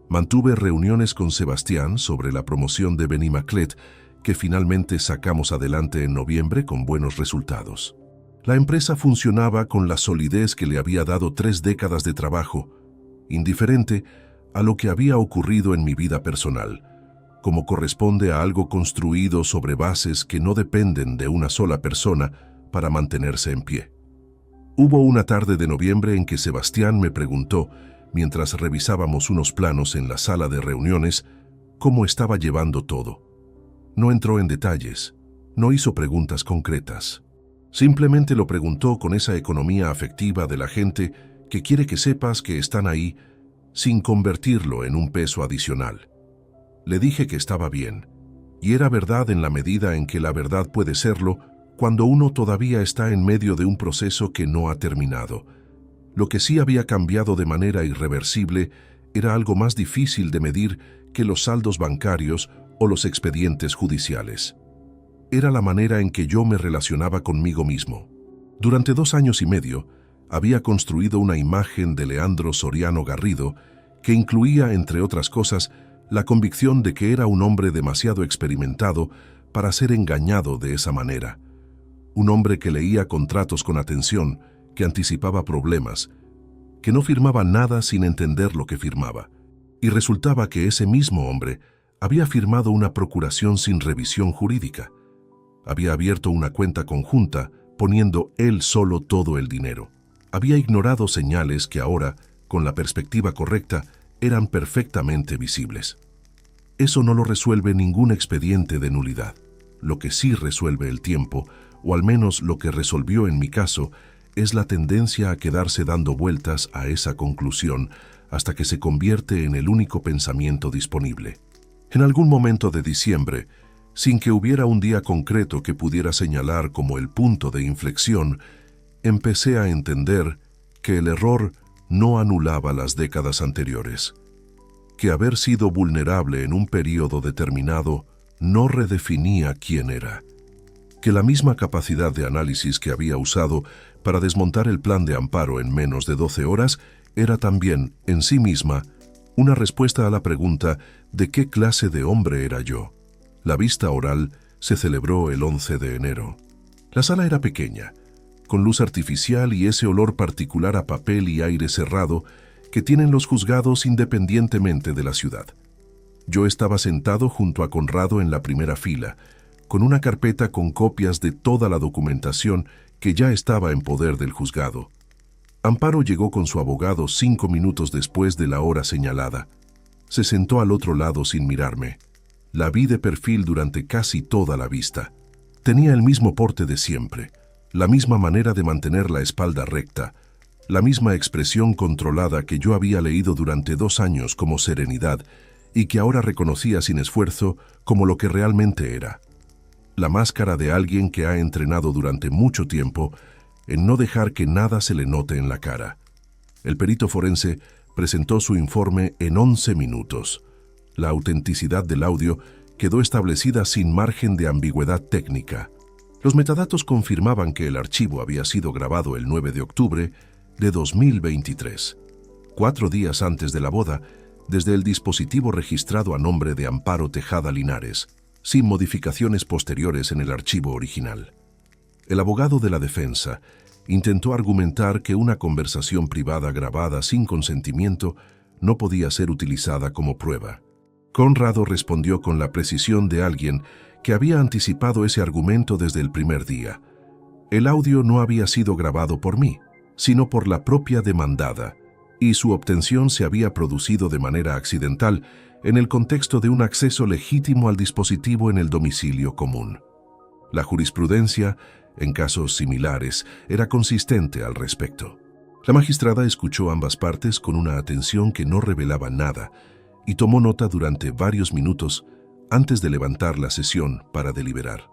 Mantuve reuniones con Sebastián sobre la promoción de Benimaclet, que finalmente sacamos adelante en noviembre con buenos resultados. La empresa funcionaba con la solidez que le había dado 3 décadas de trabajo, indiferente a lo que había ocurrido en mi vida personal, como corresponde a algo construido sobre bases que no dependen de una sola persona para mantenerse en pie. Hubo una tarde de noviembre en que Sebastián me preguntó, mientras revisábamos unos planos en la sala de reuniones, cómo estaba llevando todo. No entró en detalles, no hizo preguntas concretas. Simplemente lo preguntó con esa economía afectiva de la gente que quiere que sepas que están ahí sin convertirlo en un peso adicional. Le dije que estaba bien, y era verdad en la medida en que la verdad puede serlo cuando uno todavía está en medio de un proceso que no ha terminado. Lo que sí había cambiado de manera irreversible era algo más difícil de medir que los saldos bancarios o los expedientes judiciales. Era la manera en que yo me relacionaba conmigo mismo. Durante 2 años y medio, había construido una imagen de Leandro Soriano Garrido que incluía, entre otras cosas, la convicción de que era un hombre demasiado experimentado para ser engañado de esa manera. Un hombre que leía contratos con atención, que anticipaba problemas, que no firmaba nada sin entender lo que firmaba. Y resultaba que ese mismo hombre había firmado una procuración sin revisión jurídica. Había abierto una cuenta conjunta, poniendo él solo todo el dinero. Había ignorado señales que ahora, con la perspectiva correcta, eran perfectamente visibles. Eso no lo resuelve ningún expediente de nulidad. Lo que sí resuelve el tiempo, o al menos lo que resolvió en mi caso, es la tendencia a quedarse dando vueltas a esa conclusión hasta que se convierte en el único pensamiento disponible. En algún momento de diciembre, sin que hubiera un día concreto que pudiera señalar como el punto de inflexión, empecé a entender que el error no anulaba las décadas anteriores, que haber sido vulnerable en un periodo determinado no redefinía quién era, que la misma capacidad de análisis que había usado para desmontar el plan de Amparo en menos de 12 horas era también, en sí misma, una respuesta a la pregunta de qué clase de hombre era yo. La vista oral se celebró el 11 de enero. La sala era pequeña, con luz artificial y ese olor particular a papel y aire cerrado que tienen los juzgados independientemente de la ciudad. Yo estaba sentado junto a Conrado en la primera fila, con una carpeta con copias de toda la documentación que ya estaba en poder del juzgado. Amparo llegó con su abogado 5 minutos después de la hora señalada. Se sentó al otro lado sin mirarme. La vi de perfil durante casi toda la vista. Tenía el mismo porte de siempre, la misma manera de mantener la espalda recta, la misma expresión controlada que yo había leído durante 2 años como serenidad y que ahora reconocía sin esfuerzo como lo que realmente era. La máscara de alguien que ha entrenado durante mucho tiempo en no dejar que nada se le note en la cara. El perito forense presentó su informe en 11 minutos. La autenticidad del audio quedó establecida sin margen de ambigüedad técnica. Los metadatos confirmaban que el archivo había sido grabado el 9 de octubre de 2023, 4 días antes de la boda, desde el dispositivo registrado a nombre de Amparo Tejada Linares, sin modificaciones posteriores en el archivo original. El abogado de la defensa intentó argumentar que una conversación privada grabada sin consentimiento no podía ser utilizada como prueba. Conrado respondió con la precisión de alguien que había anticipado ese argumento desde el primer día. El audio no había sido grabado por mí, sino por la propia demandada, y su obtención se había producido de manera accidental en el contexto de un acceso legítimo al dispositivo en el domicilio común. La jurisprudencia, en casos similares, era consistente al respecto. La magistrada escuchó ambas partes con una atención que no revelaba nada y tomó nota durante varios minutos antes de levantar la sesión para deliberar.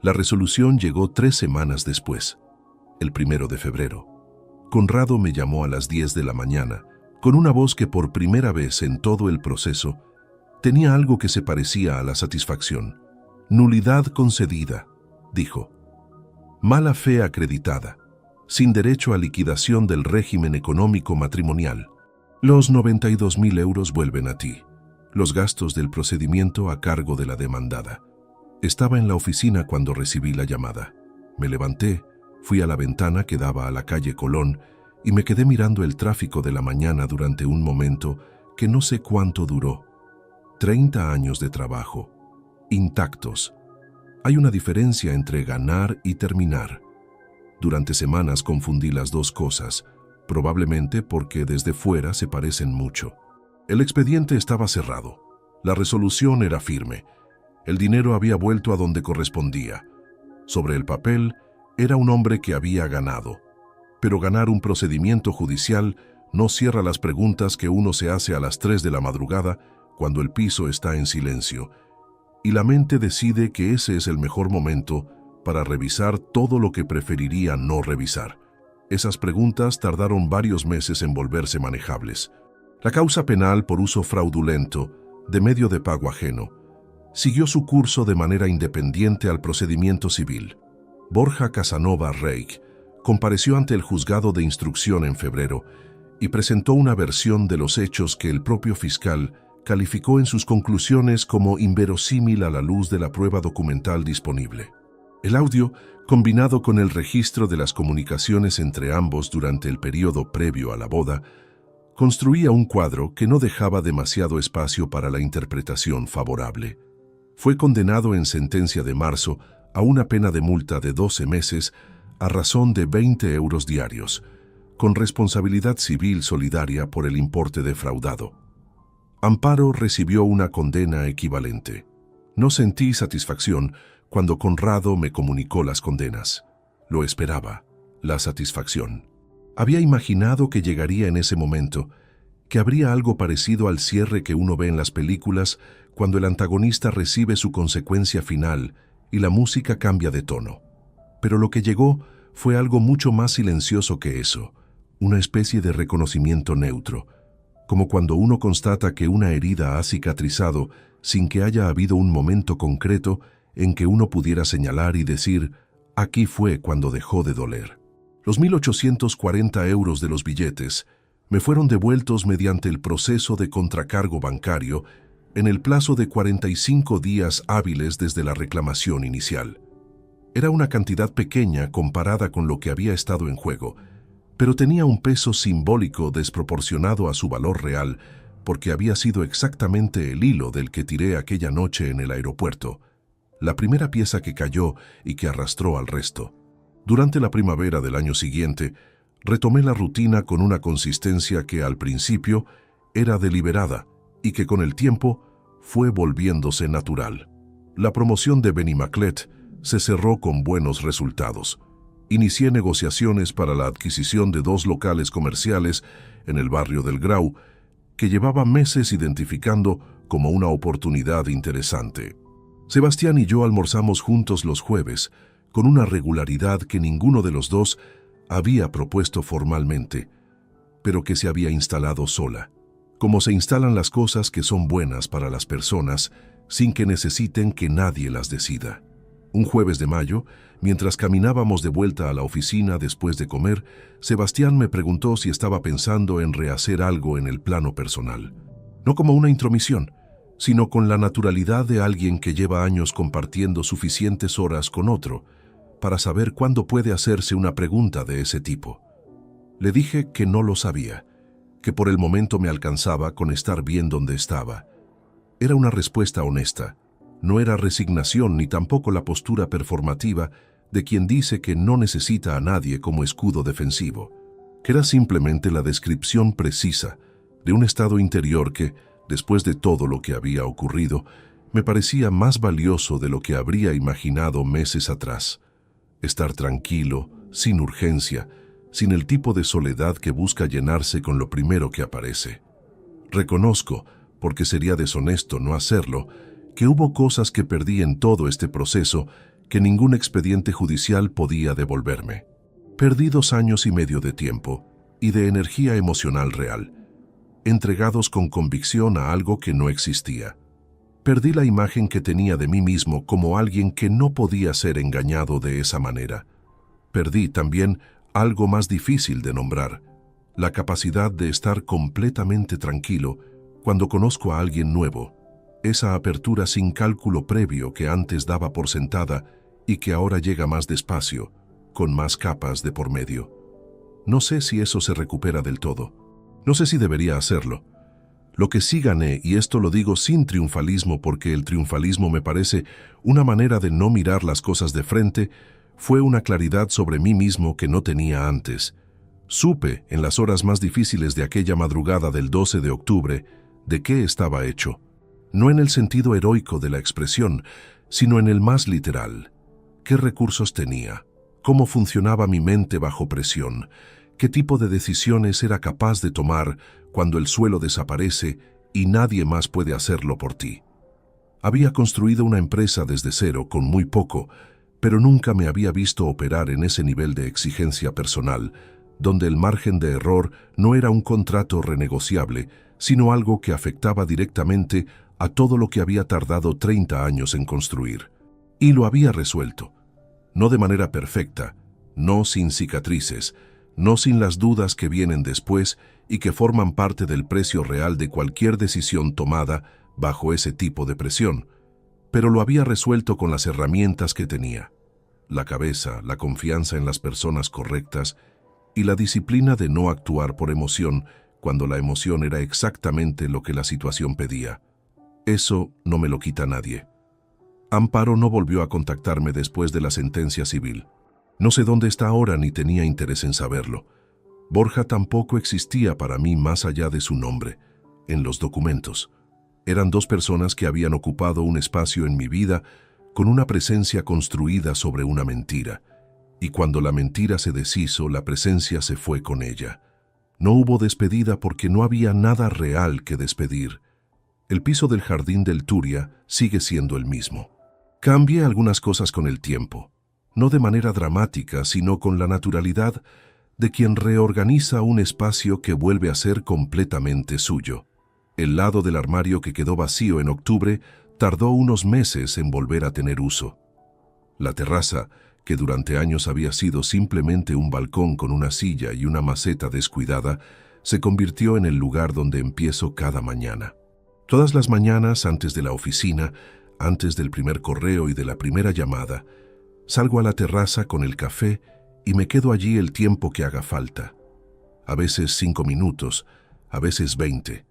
La resolución llegó 3 semanas después, el 1 de febrero. Conrado me llamó a las 10 de la mañana, con una voz que por primera vez en todo el proceso tenía algo que se parecía a la satisfacción. Nulidad concedida, dijo. Mala fe acreditada, sin derecho a liquidación del régimen económico matrimonial. Los 92.000 euros vuelven a ti. Los gastos del procedimiento a cargo de la demandada. Estaba en la oficina cuando recibí la llamada. Me levanté, fui a la ventana que daba a la calle Colón y me quedé mirando el tráfico de la mañana durante un momento que no sé cuánto duró. 30 años de trabajo, intactos. Hay una diferencia entre ganar y terminar. Durante semanas confundí las dos cosas, probablemente porque desde fuera se parecen mucho. El expediente estaba cerrado. La resolución era firme. El dinero había vuelto a donde correspondía. Sobre el papel, era un hombre que había ganado. Pero ganar un procedimiento judicial no cierra las preguntas que uno se hace a las 3 de la madrugada cuando el piso está en silencio, y la mente decide que ese es el mejor momento para revisar todo lo que preferiría no revisar. Esas preguntas tardaron varios meses en volverse manejables. La causa penal por uso fraudulento de medio de pago ajeno siguió su curso de manera independiente al procedimiento civil. Borja Casanova Reich compareció ante el juzgado de instrucción en febrero y presentó una versión de los hechos que el propio fiscal calificó en sus conclusiones como inverosímil a la luz de la prueba documental disponible. El audio, combinado con el registro de las comunicaciones entre ambos durante el periodo previo a la boda, construía un cuadro que no dejaba demasiado espacio para la interpretación favorable. Fue condenado en sentencia de marzo a una pena de multa de 12 meses a razón de 20 euros diarios, con responsabilidad civil solidaria por el importe defraudado. Amparo recibió una condena equivalente. No sentí satisfacción cuando Conrado me comunicó las condenas. Lo esperaba, la satisfacción. Había imaginado que llegaría en ese momento, que habría algo parecido al cierre que uno ve en las películas cuando el antagonista recibe su consecuencia final y la música cambia de tono. Pero lo que llegó fue algo mucho más silencioso que eso, una especie de reconocimiento neutro, como cuando uno constata que una herida ha cicatrizado sin que haya habido un momento concreto en que uno pudiera señalar y decir, aquí fue cuando dejó de doler. Los 1.840 euros de los billetes me fueron devueltos mediante el proceso de contracargo bancario en el plazo de 45 días hábiles desde la reclamación inicial. Era una cantidad pequeña comparada con lo que había estado en juego, pero tenía un peso simbólico desproporcionado a su valor real, porque había sido exactamente el hilo del que tiré aquella noche en el aeropuerto, la primera pieza que cayó y que arrastró al resto. Durante la primavera del año siguiente, retomé la rutina con una consistencia que al principio era deliberada y que con el tiempo fue volviéndose natural. La promoción de Benimaclet se cerró con buenos resultados. Inicié negociaciones para la adquisición de 2 locales comerciales en el barrio del Grau, que llevaba meses identificando como una oportunidad interesante. Sebastián y yo almorzamos juntos los jueves, con una regularidad que ninguno de los dos había propuesto formalmente, pero que se había instalado sola, como se instalan las cosas que son buenas para las personas sin que necesiten que nadie las decida. Un jueves de mayo, mientras caminábamos de vuelta a la oficina después de comer, Sebastián me preguntó si estaba pensando en rehacer algo en el plano personal. No como una intromisión, sino con la naturalidad de alguien que lleva años compartiendo suficientes horas con otro para saber cuándo puede hacerse una pregunta de ese tipo. Le dije que no lo sabía, que por el momento me alcanzaba con estar bien donde estaba. Era una respuesta honesta. No era resignación ni tampoco la postura performativa de quien dice que no necesita a nadie como escudo defensivo, que era simplemente la descripción precisa de un estado interior que, después de todo lo que había ocurrido, me parecía más valioso de lo que habría imaginado meses atrás. Estar tranquilo, sin urgencia, sin el tipo de soledad que busca llenarse con lo primero que aparece. Reconozco, porque sería deshonesto no hacerlo, que hubo cosas que perdí en todo este proceso que ningún expediente judicial podía devolverme. Perdí 2 años y medio de tiempo y de energía emocional real, entregados con convicción a algo que no existía. Perdí la imagen que tenía de mí mismo como alguien que no podía ser engañado de esa manera. Perdí también algo más difícil de nombrar, la capacidad de estar completamente tranquilo cuando conozco a alguien nuevo, esa apertura sin cálculo previo que antes daba por sentada y que ahora llega más despacio, con más capas de por medio. No sé si eso se recupera del todo. No sé si debería hacerlo. Lo que sí gané, y esto lo digo sin triunfalismo porque el triunfalismo me parece una manera de no mirar las cosas de frente, fue una claridad sobre mí mismo que no tenía antes. Supe, en las horas más difíciles de aquella madrugada del 12 de octubre, de qué estaba hecho. No en el sentido heroico de la expresión, sino en el más literal. ¿Qué recursos tenía? ¿Cómo funcionaba mi mente bajo presión? ¿Qué tipo de decisiones era capaz de tomar cuando el suelo desaparece y nadie más puede hacerlo por ti? Había construido una empresa desde cero con muy poco, pero nunca me había visto operar en ese nivel de exigencia personal, donde el margen de error no era un contrato renegociable, sino algo que afectaba directamente a todo lo que había tardado 30 años en construir. Y lo había resuelto. No de manera perfecta, no sin cicatrices, no sin las dudas que vienen después y que forman parte del precio real de cualquier decisión tomada bajo ese tipo de presión, pero lo había resuelto con las herramientas que tenía: la cabeza, la confianza en las personas correctas y la disciplina de no actuar por emoción cuando la emoción era exactamente lo que la situación pedía. Eso no me lo quita nadie. Amparo no volvió a contactarme después de la sentencia civil. No sé dónde está ahora ni tenía interés en saberlo. Borja tampoco existía para mí más allá de su nombre, en los documentos. Eran 2 personas que habían ocupado un espacio en mi vida con una presencia construida sobre una mentira. Y cuando la mentira se deshizo, la presencia se fue con ella. No hubo despedida porque no había nada real que despedir. El piso del jardín del Turia sigue siendo el mismo. Cambié algunas cosas con el tiempo, no de manera dramática, sino con la naturalidad de quien reorganiza un espacio que vuelve a ser completamente suyo. El lado del armario que quedó vacío en octubre tardó unos meses en volver a tener uso. La terraza, que durante años había sido simplemente un balcón con una silla y una maceta descuidada, se convirtió en el lugar donde empiezo cada mañana. Todas las mañanas, antes de la oficina, antes del primer correo y de la primera llamada, salgo a la terraza con el café y me quedo allí el tiempo que haga falta. A veces 5 minutos, a veces 20,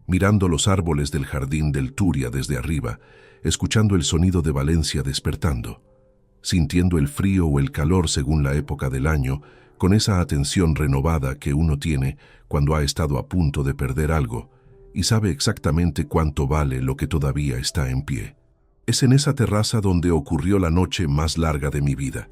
mirando los árboles del jardín del Turia desde arriba, escuchando el sonido de Valencia despertando, sintiendo el frío o el calor según la época del año, con esa atención renovada que uno tiene cuando ha estado a punto de perder algo y sabe exactamente cuánto vale lo que todavía está en pie. Es en esa terraza donde ocurrió la noche más larga de mi vida.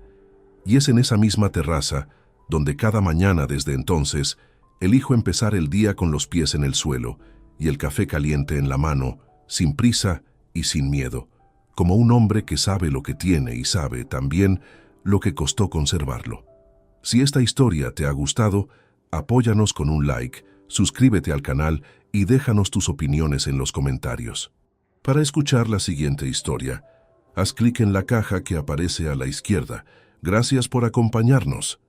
Y es en esa misma terraza donde cada mañana desde entonces elijo empezar el día con los pies en el suelo y el café caliente en la mano, sin prisa y sin miedo, como un hombre que sabe lo que tiene y sabe también lo que costó conservarlo. Si esta historia te ha gustado, apóyanos con un like, suscríbete al canal y déjanos tus opiniones en los comentarios. Para escuchar la siguiente historia, haz clic en la caja que aparece a la izquierda. Gracias por acompañarnos.